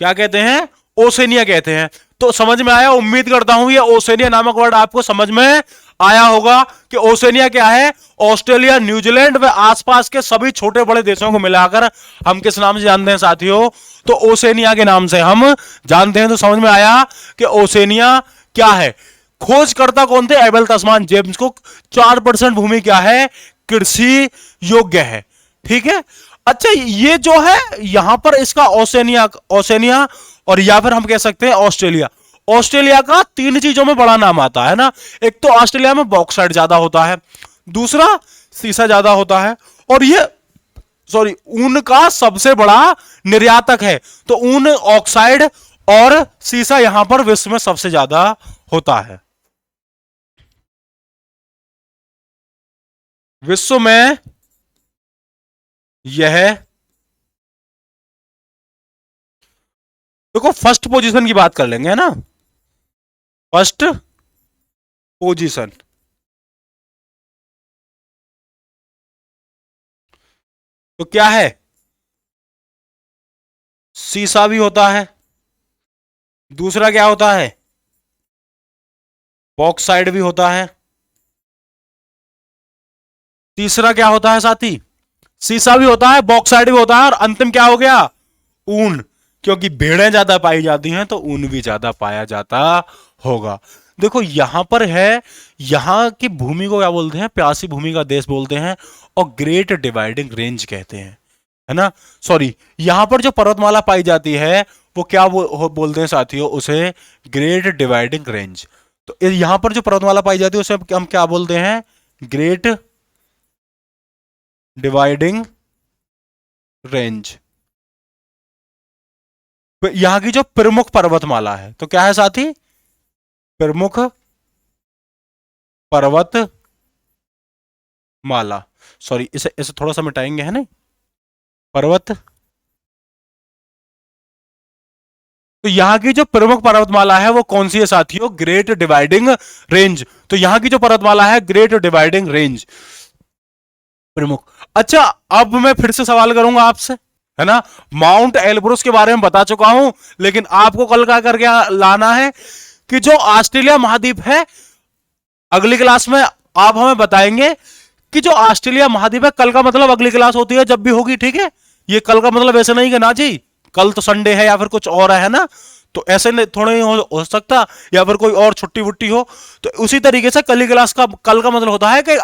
क्या कहते हैं, ओसेनिया कहते हैं। तो समझ में आया, उम्मीद करता हूं ये ओसेनिया नामक वर्ड आपको समझ में आया होगा कि ओसेनिया क्या है, ऑस्ट्रेलिया, न्यूजीलैंड व आसपास के सभी छोटे बड़े देशों को मिलाकर हम किस नाम से जानते हैं साथियों, तो ओसेनिया के नाम से हम जानते हैं। तो समझ में आया कि ओसेनिया क्या है। खोजकर्ता कौन थे, एबेल तस्मान, जेम्स कुक। 4% भूमि क्या है, कृषि योग्य है, ठीक है। अच्छा ये जो है यहां पर इसका ओसेनिया, ओसेनिया और या फिर हम कह सकते हैं ऑस्ट्रेलिया। ऑस्ट्रेलिया का 3 चीजों में बड़ा नाम आता है ना, एक तो ऑस्ट्रेलिया में बॉक्साइट ज्यादा होता है, दूसरा सीसा ज्यादा होता है, और ये ऊन का सबसे बड़ा निर्यातक है। तो ऊन, ऑक्साइड और सीसा यहां पर विश्व में सबसे ज्यादा होता है। विश्व में यह, देखो फर्स्ट पोजीशन की बात कर लेंगे, है ना, फर्स्ट पोजीशन। तो क्या है, सीसा भी होता है, दूसरा क्या होता है, बॉक्साइड भी होता है, तीसरा क्या होता है साथी, सीसा भी होता है, बॉक्साइड भी होता है, और अंतिम क्या हो गया, ऊन, क्योंकि भेड़ें ज्यादा पाई जाती हैं तो ऊन भी ज्यादा पाया जाता होगा। देखो यहां पर है, यहां की भूमि को क्या बोलते हैं, प्यासी भूमि का देश बोलते हैं, और ग्रेट डिवाइडिंग रेंज कहते हैं, है ना। सॉरी, यहां पर जो पर्वतमाला पाई जाती है वो क्या बोलते हैं साथियों, उसे ग्रेट डिवाइडिंग रेंज। तो यहां पर जो पर्वतमाला पाई जाती है उसे हम क्या बोलते हैं, ग्रेट डिवाइडिंग रेंज। यहां की जो प्रमुख पर्वतमाला है, तो क्या है साथी, प्रमुख पर्वतमाला। सॉरी, इसे इसे थोड़ा सा मिटाएंगे, है ना, पर्वत। तो यहां की जो प्रमुख पर्वतमाला है वो कौन सी है साथियों, ग्रेट डिवाइडिंग रेंज। तो यहां की जो पर्वतमाला है ग्रेट डिवाइडिंग रेंज प्रमुख। अच्छा, अब मैं फिर से सवाल करूंगा आपसे, है ना। माउंट एलब्रुस के बारे में बता चुका हूं, लेकिन आपको कल क्या करके लाना है कि जो ऑस्ट्रेलिया महाद्वीप है, अगली क्लास में आप हमें बताएंगे कि जो ऑस्ट्रेलिया महाद्वीप है, कल का मतलब अगली क्लास होती है जब भी होगी, ठीक है। ये कल का मतलब ऐसे नहीं कि ना जी कल तो संडे है या फिर कुछ और है ना, तो ऐसे नहीं, थोड़ा ही हो सकता, या फिर कोई और छुट्टी वुट्टी हो। तो उसी तरीके से कल क्लास का, कल का मतलब होता है कि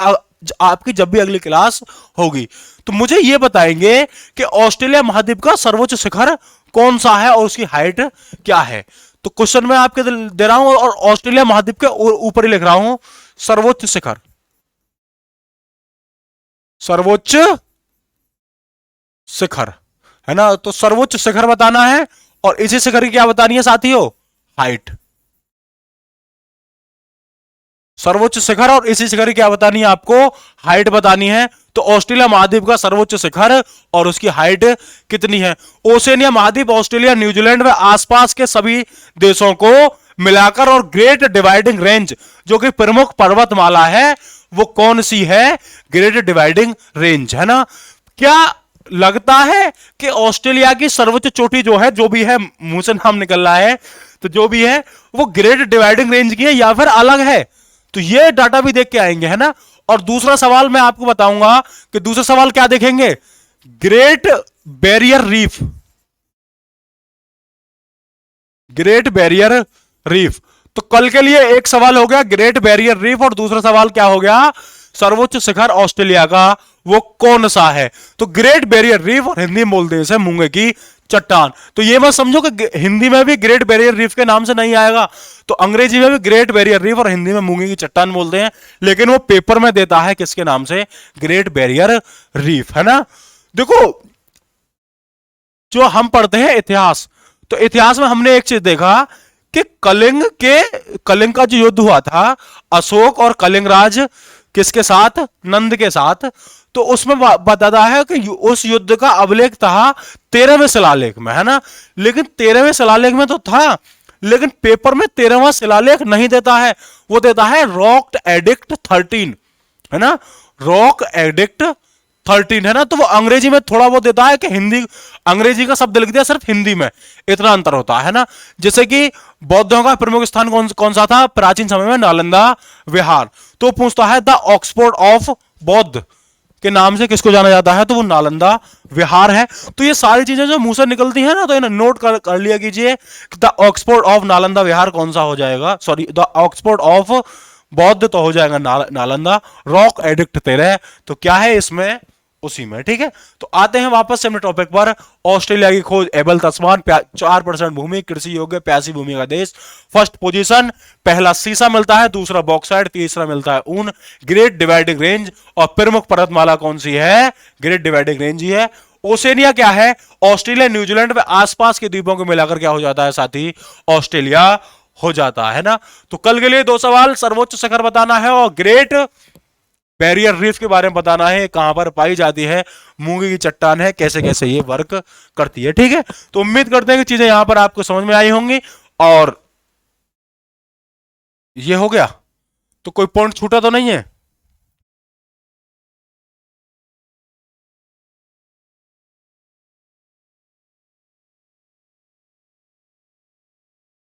आपकी जब भी अगली क्लास होगी तो मुझे ये बताएंगे कि ऑस्ट्रेलिया महाद्वीप का सर्वोच्च शिखर कौन सा है और उसकी हाइट क्या है। तो क्वेश्चन मैं आपके दे रहा हूं और ऑस्ट्रेलिया महाद्वीप के ऊपर ही लिख रहा हूं, सर्वोच्च शिखर, सर्वोच्च शिखर, है ना। तो सर्वोच्च शिखर बताना है, और इसी शिखर की क्या बतानी है साथियों, हाइट। सर्वोच्च शिखर और इसी शिखर की क्या बतानी है आपको, हाइट बतानी है। तो ऑस्ट्रेलिया महाद्वीप का सर्वोच्च शिखर और उसकी हाइट कितनी है। ओसेनिया महाद्वीप ऑस्ट्रेलिया, न्यूजीलैंड व आसपास के सभी देशों को मिलाकर, और ग्रेट डिवाइडिंग रेंज जो कि प्रमुख पर्वतमाला है वो कौन सी है, ग्रेट डिवाइडिंग रेंज, है ना। क्या लगता है कि ऑस्ट्रेलिया की सर्वोच्च चोटी जो है, जो भी है, मुंह से नाम निकल रहा है, तो जो भी है वो ग्रेट डिवाइडिंग रेंज की है या फिर अलग है, तो ये डाटा भी देख के आएंगे, है ना। और दूसरा सवाल मैं आपको बताऊंगा कि दूसरा सवाल क्या देखेंगे, great barrier reef, great barrier reef. तो कल के लिए एक सवाल हो गया ग्रेट बैरियर रीफ, और दूसरा सवाल क्या हो गया, सर्वोच्च शिखर ऑस्ट्रेलिया का वो कौन सा है। तो ग्रेट बैरियर रीफ, और हिंदी में बोलते हैं इसे मूंगे की चट्टान। तो ये मत समझो कि हिंदी में भी ग्रेट बैरियर रीफ के नाम से नहीं आएगा, तो अंग्रेजी में भी ग्रेट बैरियर रीफ और हिंदी में मूंगे की चट्टान बोलते हैं, लेकिन वो पेपर में देता है किसके नाम से, ग्रेट बैरियर रीफ, है ना। देखो, जो हम पढ़ते हैं इतिहास, तो इतिहास में हमने एक चीज देखा कि कलिंग का जो युद्ध हुआ था, अशोक और कलिंग राज किसके साथ, नंद के साथ। तो उसमें बताता है कि उस युद्ध का अभिलेख था 13वें शिलालेख में, है ना। लेकिन 13वें शिलालेख में तो था, लेकिन पेपर में 13वां शिलालेख नहीं देता है, वो देता है रॉक एडिक्ट 13, है ना, रॉक एडिक्ट 13, है ना। तो वो अंग्रेजी में थोड़ा वो देता है कि हिंदी, अंग्रेजी का शब्द लिख दिया सिर्फ हिंदी में, इतना अंतर होता है ना। जैसे कि बौद्धों का प्रमुख स्थान कौन सा था प्राचीन समय में, नालंदा विहार। तो पूछता है द ऑक्सफोर्ड ऑफ बौद्ध के नाम से किसको जाना जाता है, तो वो नालंदा विहार है। तो ये सारी चीजें जो मुंह से निकलती हैं ना, तो इन्हें नोट कर लिया कीजिए। द ऑक्सफोर्ड ऑफ नालंदा विहार कौन सा हो जाएगा, सॉरी, द ऑक्सफोर्ड ऑफ बौद्ध तो हो जाएगा नालंदा। रॉक एडिक्ट 13, तो क्या है इसमें, उसी में, ठीक है। तो आते हैं वापस से अपने टॉपिक पर। ऑस्ट्रेलिया की खोज, एबल तस्मान, 4% भूमि, कृषि योग्य, प्यासी भूमि का देश। फर्स्ट पोजीशन, पहला सीसा मिलता है, दूसरा बॉक्साइट, तीसरा मिलता है ऊन। ग्रेट डिवाइडिंग रेंज, और प्रमुख पर्वतमाला कौन सी है, ग्रेट डिवाइडिंग रेंज ही है। ओसेनिया क्या है, ऑस्ट्रेलिया, न्यूजीलैंड व आसपास के द्वीपों को मिलाकर क्या हो जाता है साथी, ऑस्ट्रेलिया हो जाता है ना। तो कल के लिए 2 सवाल, सर्वोच्च शिखर बताना है और ग्रेट बैरियर रीफ के बारे में बताना है, कहां पर पाई जाती है, मूंगे की चट्टान है, कैसे कैसे ये वर्क करती है, ठीक है। तो उम्मीद करते हैं कि चीजें यहां पर आपको समझ में आई होंगी, और ये हो गया, तो कोई पॉइंट छूटा तो नहीं है।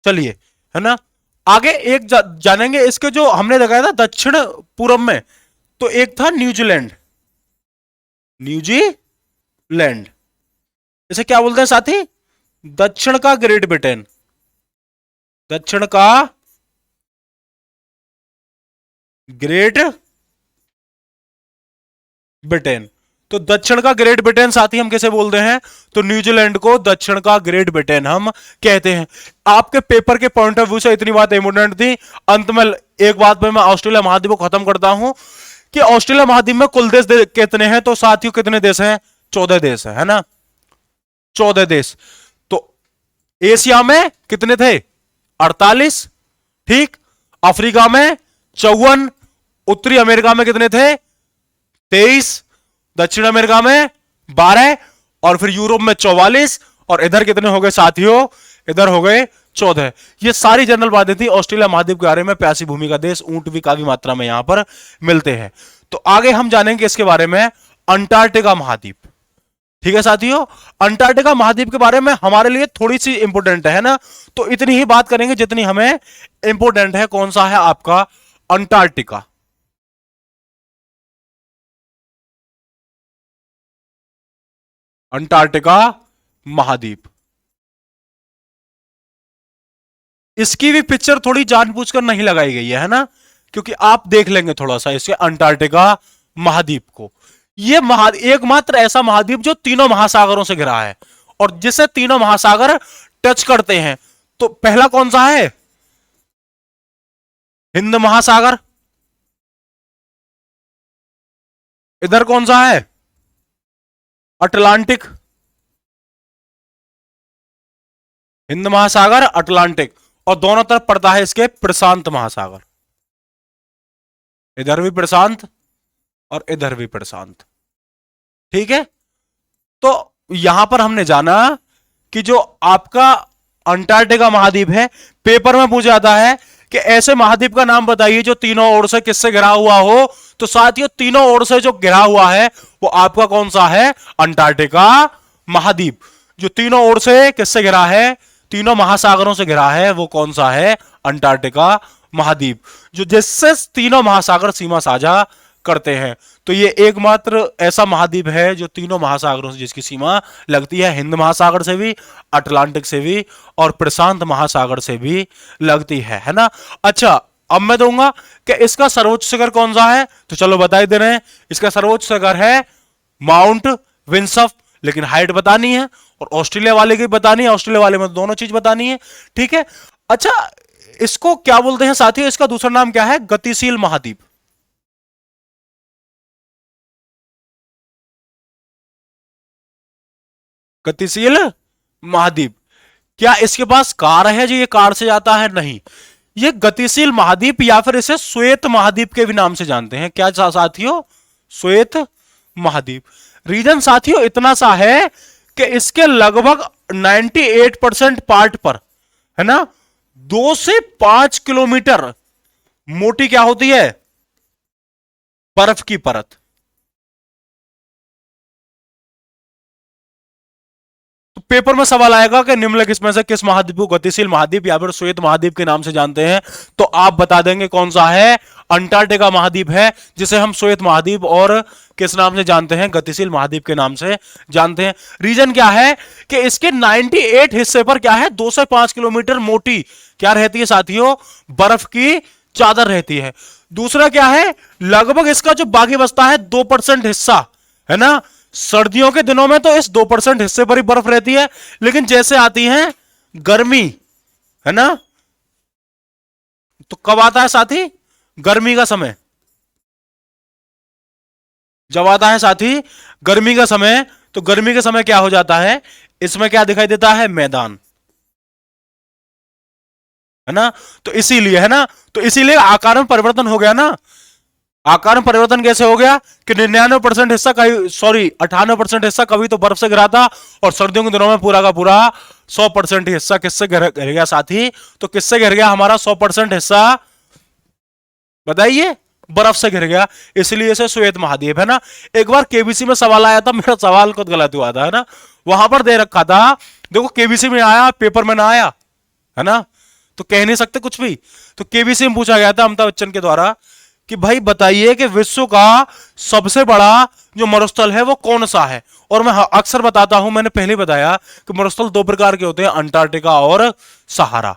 चलिए, है ना। आगे एक जानेंगे, इसके जो हमने दिखाया था दक्षिण पूर्व में, तो एक था न्यूजीलैंड, न्यूजीलैंड, इसे क्या बोलते हैं साथी, दक्षिण का ग्रेट ब्रिटेन, दक्षिण का ग्रेट ब्रिटेन। तो दक्षिण का ग्रेट ब्रिटेन साथी हम कैसे बोलते हैं? तो न्यूजीलैंड को दक्षिण का ग्रेट ब्रिटेन हम कहते हैं। आपके पेपर के पॉइंट ऑफ व्यू से इतनी बात इंपोर्टेंट थी। अंत में एक बात पे मैं ऑस्ट्रेलिया महाद्वीप को खत्म करता हूं कि ऑस्ट्रेलिया महाद्वीप में कुल देश कितने हैं? तो साथियों कितने देश हैं? 14 देश है ना, 14 देश। तो एशिया में कितने थे? 48। ठीक। अफ्रीका में 54। उत्तरी अमेरिका में कितने थे? 23। दक्षिण अमेरिका में 12। और फिर यूरोप में 44। और इधर कितने हो गए साथियों? इधर हो गए 14। ये सारी जनरल बातें थी ऑस्ट्रेलिया महाद्वीप के बारे में। प्यासी भूमि का देश, ऊंट भी काफी मात्रा में यहां पर मिलते हैं। तो आगे हम जानेंगे इसके बारे में अंटार्कटिका महाद्वीप। ठीक है साथियों, अंटार्कटिका महाद्वीप के बारे में हमारे लिए थोड़ी सी इंपोर्टेंट है ना, तो इतनी ही बात करेंगे जितनी हमें इंपोर्टेंट है। कौन सा है आपका? अंटार्कटिका। अंटार्कटिका महाद्वीप। इसकी भी पिक्चर थोड़ी जानबूझकर नहीं लगाई गई है ना, क्योंकि आप देख लेंगे थोड़ा सा इसके अंटार्कटिका महाद्वीप को। यह एकमात्र ऐसा महाद्वीप जो तीनों महासागरों से घिरा है और जिसे तीनों महासागर टच करते हैं। तो पहला कौन सा है? हिंद महासागर। इधर कौन सा है? अटलांटिक। हिंद महासागर, अटलांटिक। और दोनों तरफ पड़ता है इसके प्रशांत महासागर। इधर भी प्रशांत और इधर भी प्रशांत। ठीक है। तो यहां पर हमने जाना कि जो आपका अंटार्कटिका महाद्वीप है, पेपर में पूछा जाता है कि ऐसे महाद्वीप का नाम बताइए जो तीनों ओर से किससे घिरा हुआ हो। तो साथियों, तीनों ओर से जो घिरा हुआ है वो आपका कौन सा है? अंटार्कटिका महाद्वीप। जो तीनों ओर से किससे घिरा है? तीनों महासागरों से घिरा है, वो कौन सा है? अंटार्कटिका महाद्वीप। जो जिससे तीनों महासागर सीमा साझा करते हैं। तो ये एकमात्र ऐसा महाद्वीप है जो तीनों महासागरों से जिसकी सीमा लगती है, हिंद महासागर से भी, अटलांटिक से भी और प्रशांत महासागर से भी लगती है ना। अच्छा, अब मैं दूंगा कि इसका सर्वोच्च शिखर कौन सा है। तो चलो बता ही दे रहे हैं, इसका सर्वोच्च शिखर है माउंट विंसफ। लेकिन हाइट बतानी है और ऑस्ट्रेलिया वाले की बतानी है, ऑस्ट्रेलिया वाले में दोनों चीज बतानी है। ठीक है। अच्छा, इसको क्या बोलते हैं साथियों? इसका दूसरा नाम क्या है? गतिशील महाद्वीप। गतिशील महाद्वीप। क्या इसके पास कार है जो ये कार से जाता है? नहीं। ये गतिशील महाद्वीप या फिर इसे श्वेत महाद्वीप के भी नाम से जानते हैं। क्या साथियों? श्वेत महाद्वीप। रीजन साथियों इतना सा है कि इसके लगभग 98% पार्ट पर, है ना, 2 से 5 किलोमीटर मोटी क्या होती है? बर्फ की परत। तो पेपर में सवाल आएगा कि निम्नलिखित में से किस महाद्वीप को गतिशील महाद्वीप या फिर श्वेत महाद्वीप के नाम से जानते हैं? तो आप बता देंगे कौन सा है? अंटार्कटिका महाद्वीप है, जिसे हम श्वेत महाद्वीप और किस नाम से जानते हैं? गतिशील महाद्वीप के नाम से जानते हैं। रीजन क्या है कि इसके 98 हिस्से पर क्या है? 2 से 5 किलोमीटर मोटी क्या रहती है साथियों? बर्फ की चादर रहती है। दूसरा क्या है? लगभग इसका जो बाकी बचता है 2% हिस्सा, है ना, सर्दियों के दिनों में तो इस 2% हिस्से पर ही बर्फ रहती है। लेकिन जैसे आती है गर्मी, है ना, तो कब आता है साथी? गर्मी का समय। जब आता है साथी गर्मी का समय, तो गर्मी के समय क्या हो जाता है? इसमें क्या दिखाई देता है? मैदान, है ना। तो इसीलिए, है ना, तो इसीलिए आकार में परिवर्तन हो गया ना। आकार में परिवर्तन कैसे हो गया कि 99% हिस्सा कभी, सॉरी 98% हिस्सा कभी तो बर्फ से घिरा था और सर्दियों के दिनों में पूरा का पूरा 100% हिस्सा किससे घिर गया साथी? तो किससे घिर गया हमारा 100% हिस्सा? बताइए। बर्फ से घिर गया, इसलिए इसे श्वेत महाद्वीप, है ना। एक बार केबीसी में सवाल आया था, मेरा सवाल खुद गलत हुआ था, है ना। वहां पर दे रखा था, देखो केबीसी में आया, पेपर में ना आया, है ना, तो कह नहीं सकते कुछ भी। तो केबीसी में पूछा गया था अमिताभ बच्चन के द्वारा कि भाई बताइए कि विश्व का सबसे बड़ा जो मरुस्थल है वो कौन सा है। और मैं अक्सर बताता हूं, मैंने पहले बताया कि मरुस्थल 2 प्रकार के होते हैं, अंटार्कटिका और सहारा।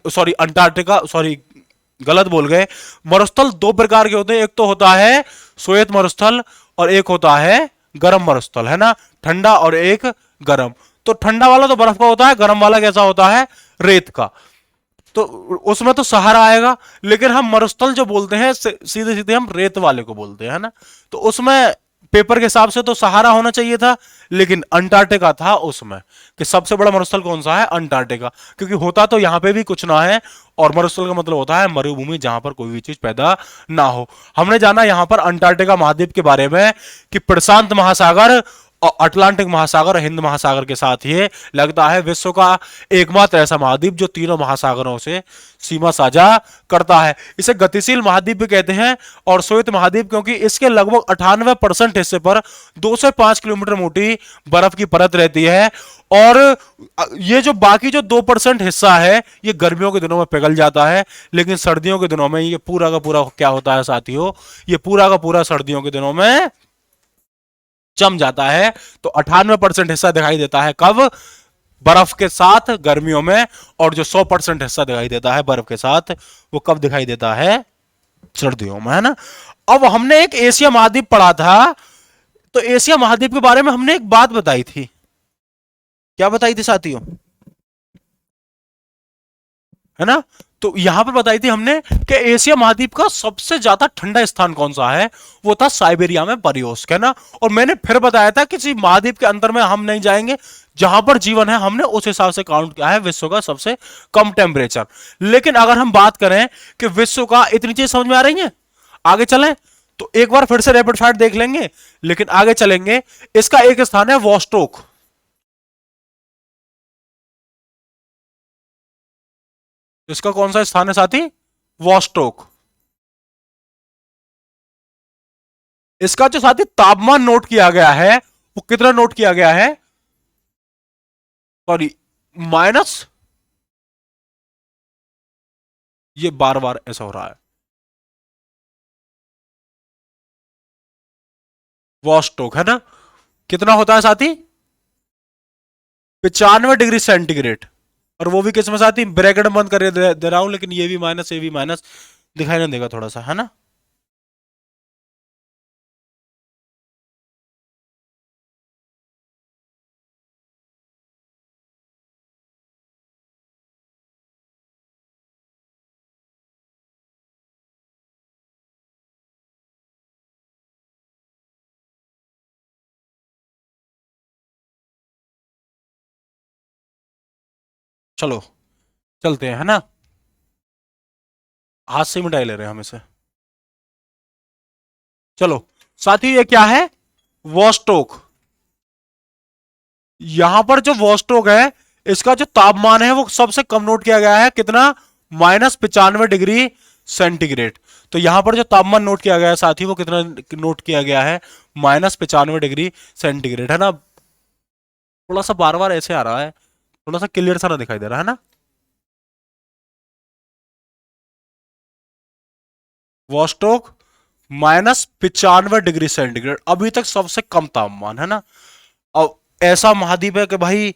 सॉरी अंटार्कटिका, सॉरी गलत बोल गए। मरुस्थल दो प्रकार के होते हैं, एक तो होता है श्वेत मरुस्थल और एक होता है गर्म मरुस्थल, है ना, ठंडा और एक गर्म। तो ठंडा वाला तो बर्फ का होता है, गर्म वाला कैसा होता है, रेत का। तो उसमें तो सहारा आएगा, लेकिन हम मरुस्थल जो बोलते हैं सीधे सीधे हम रेत वाले को बोलते हैं, है ना। तो उसमें पेपर के हिसाब से तो सहारा होना चाहिए था, लेकिन अंटार्कटिका था उसमें, कि सबसे बड़ा मरुस्थल कौन सा है, अंटार्कटिका, क्योंकि होता तो यहां पे भी कुछ ना है, और मरुस्थल का मतलब होता है मरुभूमि जहां पर कोई भी चीज पैदा ना हो। हमने जाना यहां पर अंटार्कटिका महाद्वीप के बारे में कि प्रशांत महासागर और अटलांटिक महासागर और हिंद महासागर के साथ ये लगता है विश्व का एकमात्र ऐसा महाद्वीप जो तीनों महासागरों से सीमा साझा करता है। इसे गतिशील महाद्वीप भी कहते हैं और श्वेत महाद्वीप, क्योंकि इसके लगभग 98% हिस्से पर 2 से 5 किलोमीटर मोटी बर्फ की परत रहती है, और ये जो बाकी जो 2% हिस्सा है ये गर्मियों के दिनों में पिघल जाता है, लेकिन सर्दियों के दिनों में ये पूरा का पूरा क्या होता है साथियों, ये पूरा का पूरा सर्दियों के दिनों में जम जाता है। तो 98% हिस्सा दिखाई देता है कब, बर्फ के साथ गर्मियों में, और जो 100% हिस्सा दिखाई देता है बर्फ के साथ वो कब दिखाई देता है, सर्दियों में, है ना। अब हमने एक एशिया महाद्वीप पढ़ा था, तो एशिया महाद्वीप के बारे में हमने एक बात बताई थी, क्या बताई थी साथियों, है ना। तो यहां पर बताई थी हमने कि एशिया महाद्वीप का सबसे ज्यादा ठंडा स्थान कौन सा है, वो था साइबेरिया में बरियोस्क, है ना। और मैंने फिर बताया था किसी महाद्वीप के अंदर में हम नहीं जाएंगे, जहां पर जीवन है हमने उस हिसाब से काउंट किया है विश्व का सबसे कम टेम्परेचर। लेकिन अगर हम बात करें कि विश्व का, इतनी चीज समझ में आ रही है, आगे चलें तो एक बार फिर से रैपिड फायर देख लेंगे, लेकिन आगे चलेंगे। इसका एक स्थान है वॉस्टोक, इसका कौन सा स्थान है साथी, वॉस्टोक। इसका जो साथी तापमान नोट किया गया है वो कितना नोट किया गया है, सॉरी, माइनस, ये बार बार ऐसा हो रहा है, वॉस्टोक, है ना, कितना होता है साथी, 95 डिग्री सेंटीग्रेड। और वो भी किसमें साथी, ब्रैकेट में बंद करके दे रहा हूं, लेकिन ये भी माइनस दिखाई नहीं देगा थोड़ा सा, है ना। चलो चलते हैं, है ना, हाथ से मिटाई ले रहे हैं हम इसे। चलो साथी, ये क्या है, वॉस्टोक। यहां पर जो वॉस्टोक है इसका जो तापमान है वो सबसे कम नोट किया गया है, कितना, -95 डिग्री सेंटीग्रेड। तो यहां पर जो तापमान नोट किया गया है साथी वो कितना नोट किया गया है, -95 डिग्री सेंटीग्रेड, है ना। थोड़ा सा बार बार ऐसे आ रहा है, थोड़ा सा क्लियर सा ना दिखाई दे रहा है ना। वॉस्टोक -95 डिग्री सेंटीग्रेड, अभी तक सबसे कम तापमान, है ना। अब ऐसा महाद्वीप है कि भाई,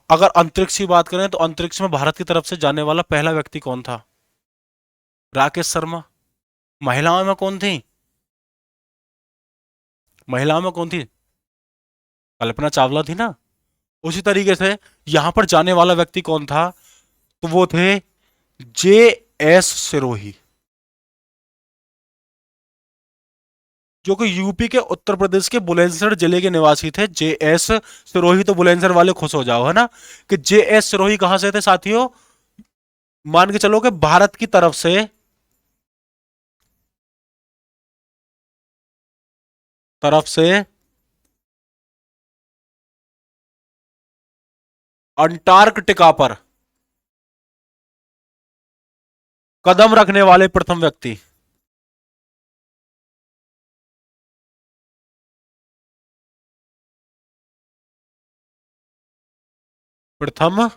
अगर अंतरिक्ष की बात करें तो अंतरिक्ष में भारत की तरफ से जाने वाला पहला व्यक्ति कौन था, राकेश शर्मा। महिलाओं में कौन थी, महिलाओं में कौन थी, कल्पना चावला थी ना। उसी तरीके से यहां पर जाने वाला व्यक्ति कौन था, तो वो थे जे एस सिरोही, जो कि यूपी के उत्तर प्रदेश के बुलंदशहर जिले के निवासी थे। जे एस सिरोही, तो बुलंदशहर वाले खुश हो जाओ, है ना, कि जे एस सिरोही कहां से थे साथियों, मान के चलो कि भारत की तरफ से, तरफ से अंटार्कटिका पर कदम रखने वाले प्रथम व्यक्ति, प्रथम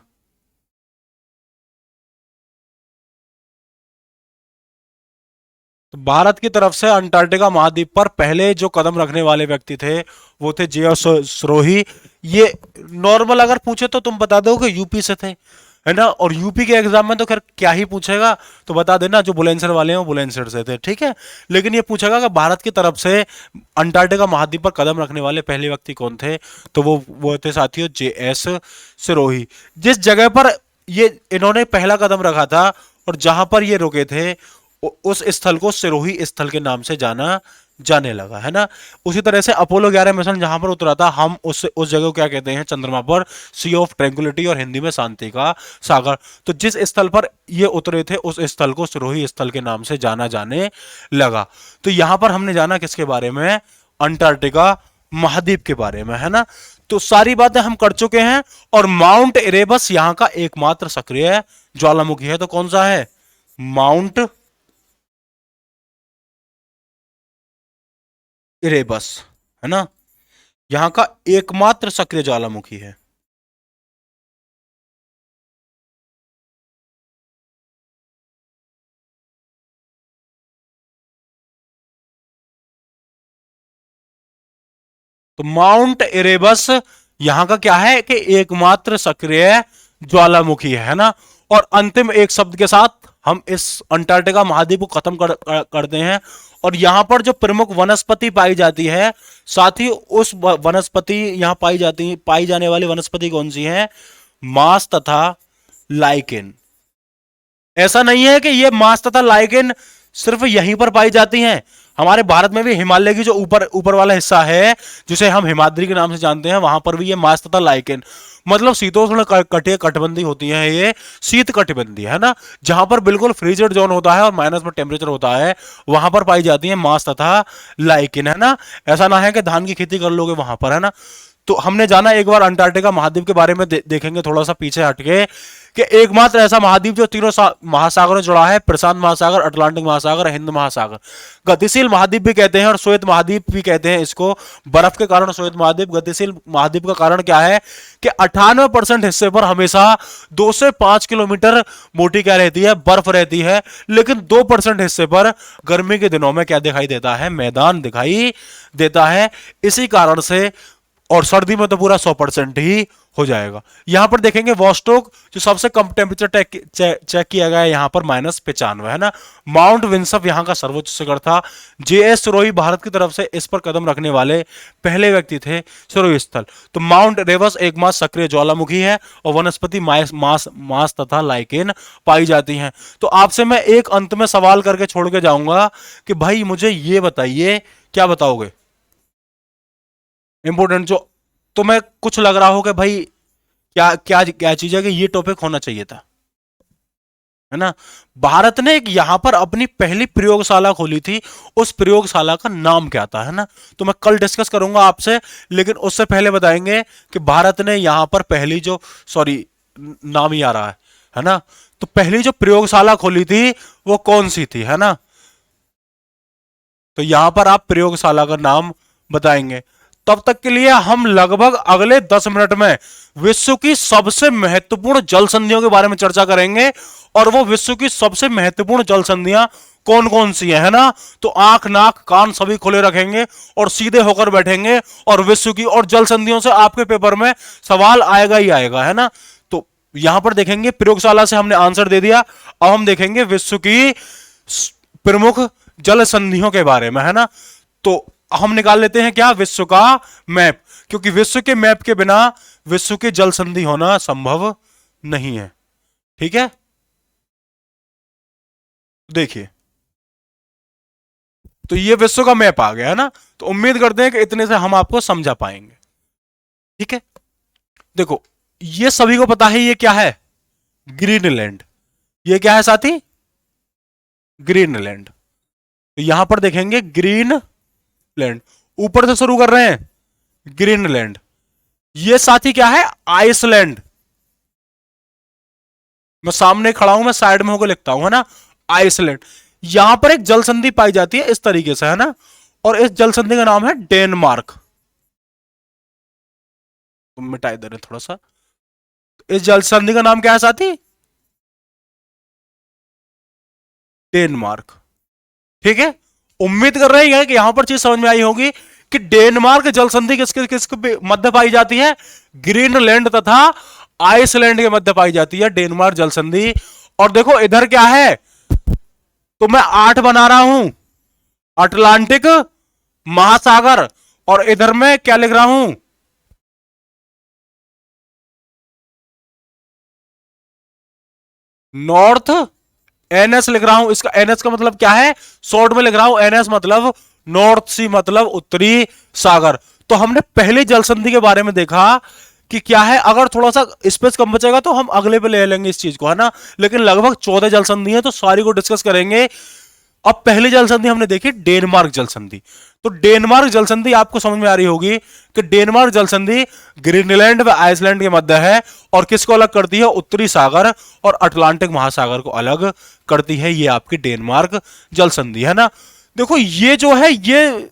तो भारत की तरफ से अंटार्कटिका महाद्वीप पर पहले जो कदम रखने वाले व्यक्ति थे वो थे जे एस सिरोही। ये नॉर्मल अगर पूछे तो तुम बता दो कि यूपी से थे, है ना। और यूपी के एग्जाम में तो खैर क्या ही पूछेगा, तो बता देना जो बुलंदशहर वाले हैं वो बुलंदशहर से थे, ठीक है। लेकिन ये पूछेगा कि भारत की तरफ से अंटार्कटिका महाद्वीप पर कदम रखने वाले पहले व्यक्ति कौन थे, तो वो थे साथियों जे.एस. सिरोही। जिस जगह पर ये इन्होंने पहला कदम रखा था और जहां पर ये रुके थे, उस स्थल को सिरोही स्थल के नाम से जाना जाने लगा, है ना। उसी तरह से अपोलो 11 मिशन जहां पर उतरा था, हम उस जगह को क्या कहते हैं, चंद्रमा पर सी ऑफ ट्रैंक्विलिटी और हिंदी में शांति का सागर। तो जिस स्थल पर ये उतरे थे उस स्थल को सिरोही स्थल के नाम से जाना जाने लगा। तो यहां पर हमने जाना किसके बारे में, अंटार्कटिका महाद्वीप के बारे में, है ना। तो सारी बातें हम कर चुके हैं। और माउंट इरेबस यहां का एकमात्र सक्रिय ज्वालामुखी है। तो कौन सा है, माउंट इरेबस, है ना, यहां का एकमात्र सक्रिय ज्वालामुखी है। तो माउंट इरेबस यहां का क्या है कि एकमात्र सक्रिय ज्वालामुखी है ना। और अंतिम एक शब्द के साथ हम इस अंटार्कटिका महाद्वीप को खत्म करते हैं। और यहां पर जो प्रमुख वनस्पति पाई जाती है, साथ ही उस वनस्पति यहां पाई जाने वाली वनस्पति कौन सी है, मांस तथा लाइकेन। ऐसा नहीं है कि ये मांस तथा लाइकेन सिर्फ यहीं पर पाई जाती हैं, हमारे भारत में भी हिमालय की जो ऊपर ऊपर वाला हिस्सा है जिसे हम हिमाद्री के नाम से जानते हैं, वहां पर भी ये मांस तथा लाइकेन, मतलब शीतोष्ण कटिबंधी होती है, ये शीत कटिबंधी, है ना, जहां पर बिल्कुल फ्रीजर जोन होता है और माइनस में टेम्परेचर होता है, वहां पर पाई जाती है मांस तथा लाइकेन, है ना। ऐसा ना है कि धान की खेती कर लोगे वहां पर, है ना। तो हमने जाना एक बार अंटार्कटिका महाद्वीप के बारे में देखेंगे थोड़ा सा पीछे हटके, कि एकमात्र ऐसा महाद्वीप जो तीनों महासागरों से जुड़ा है, प्रशांत महासागर, अटलांटिक महासागर, हिंद महासागर। गतिशील महाद्वीप भी कहते हैं और श्वेत महाद्वीप भी कहते हैं इसको, बर्फ के कारण श्वेत महाद्वीप। गतिशील महाद्वीप का कारण क्या है कि 98% हिस्से पर हमेशा 2 से 5 किलोमीटर मोटी क्या रहती है, बर्फ रहती है। लेकिन 2% हिस्से पर गर्मी के दिनों में क्या दिखाई देता है, मैदान दिखाई देता है। इसी कारण से, और सर्दी में तो पूरा 100% ही हो जाएगा। यहां पर देखेंगे वॉस्टोक जो सबसे कम टेम्परेचर चेक किया गया है यहां पर -95, है ना। माउंट विंसप यहां का सर्वोच्च शिखर था। जे.एस. सिरोही भारत की तरफ से इस पर कदम रखने वाले पहले व्यक्ति थे, सिरोही स्थल। तो माउंट रेवस एकमात्र सक्रिय ज्वालामुखी है और वनस्पति मांस तथा लाइकेन पाई जाती हैं। तो आपसे मैं एक अंत में सवाल करके छोड़ के जाऊंगा कि भाई मुझे ये बताइए, क्या बताओगे, इंपोर्टेंट जो तुम्हें कुछ लग रहा हो कि भाई क्या क्या क्या चीज है कि ये टॉपिक होना चाहिए था, है ना। भारत ने एक यहां पर अपनी पहली प्रयोगशाला खोली थी, उस प्रयोगशाला का नाम क्या था, है ना। तो मैं कल डिस्कस करूंगा आपसे, लेकिन उससे पहले बताएंगे कि भारत ने यहां पर पहली जो, सॉरी नाम ही आ रहा है ना, तो पहली जो प्रयोगशाला खोली थी वो कौन सी थी, है ना। तो यहां पर आप प्रयोगशाला का नाम बताएंगे। तब तक के लिए हम लगभग अगले 10 मिनट में विश्व की सबसे महत्वपूर्ण जल संधियों के बारे में चर्चा करेंगे। और वो विश्व की सबसे महत्वपूर्ण जल संधियां कौन कौन सी है ना। तो आंख नाक कान सभी खुले रखेंगे और सीधे होकर बैठेंगे, और विश्व की और जल संधियों से आपके पेपर में सवाल आएगा ही आएगा, है ना। तो यहां पर देखेंगे प्रयोगशाला से हमने आंसर दे दिया, अब हम देखेंगे विश्व की प्रमुख जल संधियों के बारे में, है ना। तो हम निकाल लेते हैं क्या, विश्व का मैप, क्योंकि विश्व के मैप के बिना विश्व की जल संधि होना संभव नहीं है, ठीक है। देखिए, तो ये विश्व का मैप आ गया, है ना। तो उम्मीद करते हैं कि इतने से हम आपको समझा पाएंगे, ठीक है। देखो, ये सभी को पता है ये क्या है, ग्रीनलैंड। ये क्या है साथी, ग्रीनलैंड। तो यहां पर देखेंगे ग्रीनलैंड, ऊपर से शुरू कर रहे हैं, ग्रीनलैंड। ये साथी क्या है, आइसलैंड। मैं सामने खड़ा हूं, मैं साइड में होकर लिखता हूं, है ना, आइसलैंड। यहां पर एक जल संधि पाई जाती है इस तरीके से, है ना, और इस जल संधि का नाम है डेनमार्क। मिटाई दे रहे थोड़ा सा, इस जल संधि का नाम क्या है साथी, डेनमार्क, ठीक है। उम्मीद कर रहे हैं कि यहां पर चीज समझ में आई होगी कि डेनमार्क जल संधि किसके किसके मध्य पाई जाती है, ग्रीनलैंड तथा आइसलैंड के मध्य पाई जाती है डेनमार्क जल संधि। और देखो इधर क्या है, तो मैं 8 बना रहा हूं, अटलांटिक महासागर, और इधर मैं क्या लिख रहा हूं, नॉर्थ एनएस लिख रहा हूं। इसका एनएस का मतलब क्या है, शॉर्ट में लिख रहा हूं, एनएस मतलब नॉर्थ सी, मतलब उत्तरी सागर। तो हमने पहले जल संधि के बारे में देखा कि क्या है, अगर थोड़ा सा स्पेस कम बचेगा तो हम अगले पे ले लेंगे इस चीज को, है ना। लेकिन लगभग 14 जल संधि है, तो सारी को डिस्कस करेंगे। अब पहली जल संधि हमने देखी डेनमार्क जल संधि। तो डेनमार्क जल संधि आपको समझ में आ रही होगी कि डेनमार्क जल संधि ग्रीनलैंड व आइसलैंड के मध्य है, और किसको अलग करती है, उत्तरी सागर और अटलांटिक महासागर को अलग करती है। ये आपकी डेनमार्क जल संधि है ना। देखो ये जो है, ये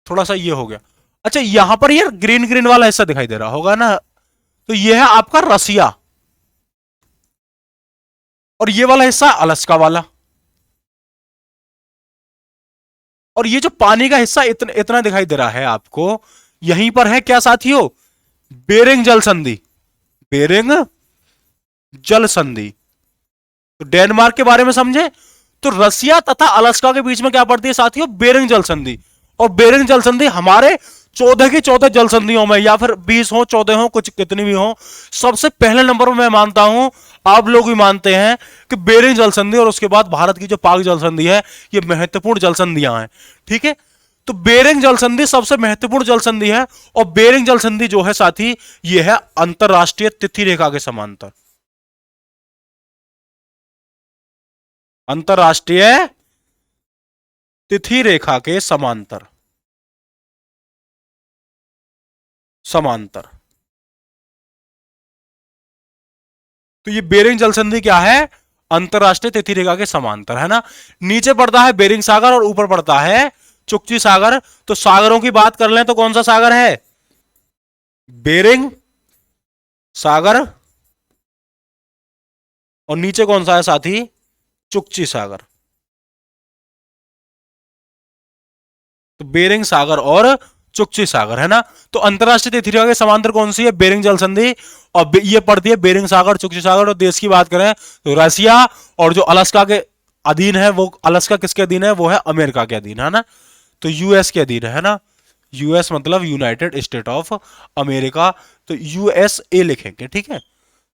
थोड़ा सा ये हो गया। अच्छा, यहां पर ये ग्रीन ग्रीन वाला हिस्सा दिखाई दे रहा होगा ना, तो ये है आपका रसिया, और ये वाला हिस्सा अलास्का वाला। और ये जो पानी का हिस्सा इतना दिखाई दे रहा है आपको, यहीं पर है क्या साथियों, बेरिंग जल संधि, बेरिंग जल संधि। तो डेनमार्क के बारे में समझे, तो रसिया तथा अलास्का के बीच में क्या पड़ती है साथियों, बेरिंग जल संधि। और बेरिंग जल संधि हमारे 14 की 14 जल संधियों में, या फिर 20 हो 14 हो, कुछ कितनी भी हो, सबसे पहले नंबर में मैं मानता हूं, आप लोग भी मानते हैं कि बेरिंग जल संधि, और उसके बाद भारत की जो पाक जल संधि है, ये महत्वपूर्ण जल संधियां हैं। ठीक है, तो बेरिंग जल संधि सबसे महत्वपूर्ण जल संधि है। और बेरिंग जल संधि जो है साथी, ये है अंतरराष्ट्रीय तिथि रेखा के समांतर, अंतरराष्ट्रीय तिथि रेखा के समांतर, समांतर। तो ये बेरिंग जल संधि क्या है, अंतरराष्ट्रीय तिथि रेखा के समांतर, है ना। नीचे पड़ता है बेरिंग सागर और ऊपर पड़ता है चुक्ची सागर। तो सागरों की बात कर लें तो कौन सा सागर है, बेरिंग सागर, और नीचे कौन सा है साथी, चुक्ची सागर। तो बेरिंग सागर और चुक्ची सागर, है ना। तो अंतरराष्ट्रीय तिथि रेखा के समांतर कौन सी है, बेरिंग जल संधि, और ये पड़ती है बेरिंग सागर, चुक्ची सागर। और देश की बात करें तो रसिया, और जो अलास्का के अधीन है, वो अलास्का किसके अधीन है, वो है अमेरिका के अधीन, है ना। तो यूएस के अधीन है ना, यूएस मतलब यूनाइटेड स्टेट ऑफ अमेरिका। तो यूएसए लिखेंगे, ठीक है।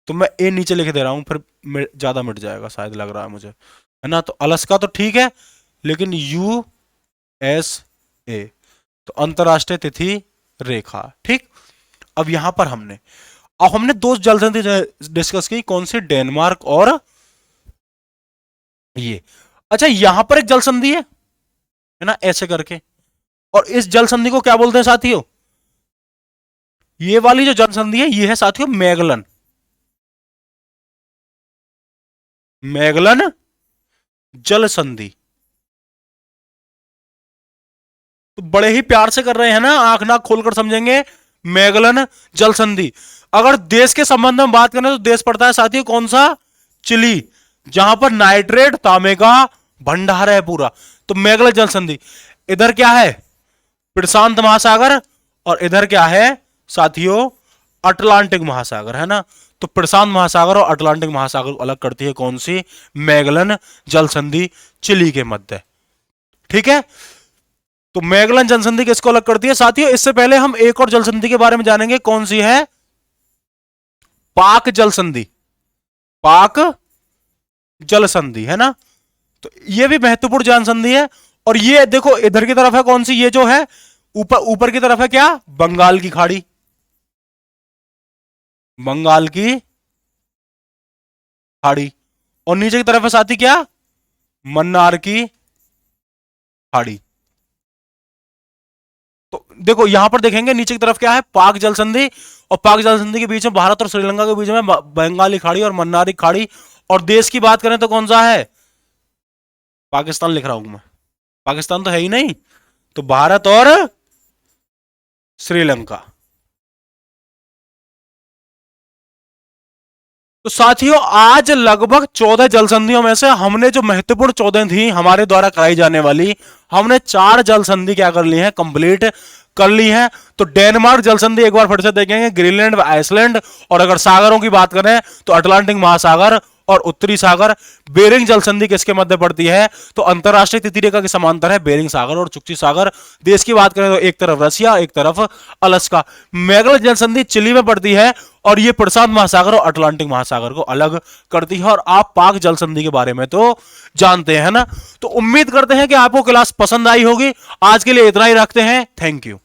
तो मैं ए नीचे लिख दे रहा हूं, फिर ज्यादा मिट जाएगा शायद, लग रहा है मुझे, है ना। तो अलास्का तो ठीक है, लेकिन यूएस ए, तो अंतरराष्ट्रीय तिथि रेखा, ठीक। अब यहां पर हमने दो जल संधि डिस्कस की, कौन सी, डेनमार्क और ये। अच्छा, यहां पर एक जल संधि है ना, ऐसे करके, और इस जल संधि को क्या बोलते हैं साथियों, ये वाली जो जल संधि है, ये है साथियों मैगलन, मैगलन जल संधि। तो बड़े ही प्यार से कर रहे हैं ना, आंख नाक खोलकर समझेंगे, मैगलन जल संधि। अगर देश के संबंध में बात करें तो देश पड़ता है साथियों कौन सा, चिली, जहां पर नाइट्रेट तांबे का भंडार है पूरा। तो मैगलन जल संधि, इधर क्या है, प्रशांत महासागर, और इधर क्या है साथियों, अटलांटिक महासागर, है ना। तो प्रशांत महासागर और अटलांटिक महासागर को अलग करती है कौन सी, मैगलन जल संधि, चिली के मध्य, ठीक है। तो मैगलन जल संधि किसको अलग करती है साथियों। इससे पहले हम एक और जल संधि के बारे में जानेंगे, कौन सी है, पाक जल संधि, पाक जल संधि, है ना। तो ये भी महत्वपूर्ण जल संधि है। और ये देखो इधर की तरफ है कौन सी, ये जो है ऊपर ऊपर की तरफ है क्या, बंगाल की खाड़ी, बंगाल की खाड़ी, और नीचे की तरफ है साथी क्या, मन्नार की खाड़ी। तो देखो यहां पर देखेंगे नीचे की तरफ क्या है, पाक जल संधि, और पाक जल संधि के बीच में भारत और श्रीलंका के बीच में बंगाली खाड़ी और मन्नारी खाड़ी। और देश की बात करें तो कौन सा है, पाकिस्तान लिख रहा हूं मैं, पाकिस्तान तो है ही नहीं, तो भारत और श्रीलंका। तो साथियों आज लगभग 14 जल संधियों में से हमने जो महत्वपूर्ण 14 थी हमारे द्वारा कराई जाने वाली, हमने 4 जल संधि क्या कर ली है, कंप्लीट कर ली हैं। तो डेनमार्क जल संधि एक बार फिर से देखेंगे, ग्रीनलैंड व आइसलैंड, और अगर सागरों की बात करें तो अटलांटिक महासागर और उत्तरी सागर। बेरिंग जल संधि किसके मध्य पड़ती है, तो अंतरराष्ट्रीय तिथि रेखा के समांतर है बेरिंग सागर और चुक्ची सागर। देश की बात करें तो एक तरफ रसिया, एक तरफ अलास्का। मैगल जल संधि चिली में पड़ती है और ये प्रशांत महासागर और अटलांटिक महासागर को अलग करती है। और आप पाक जल संधि के बारे में तो जानते हैं ना। तो उम्मीद करते हैं कि आपको क्लास पसंद आई होगी। आज के लिए इतना ही रखते हैं। Thank you.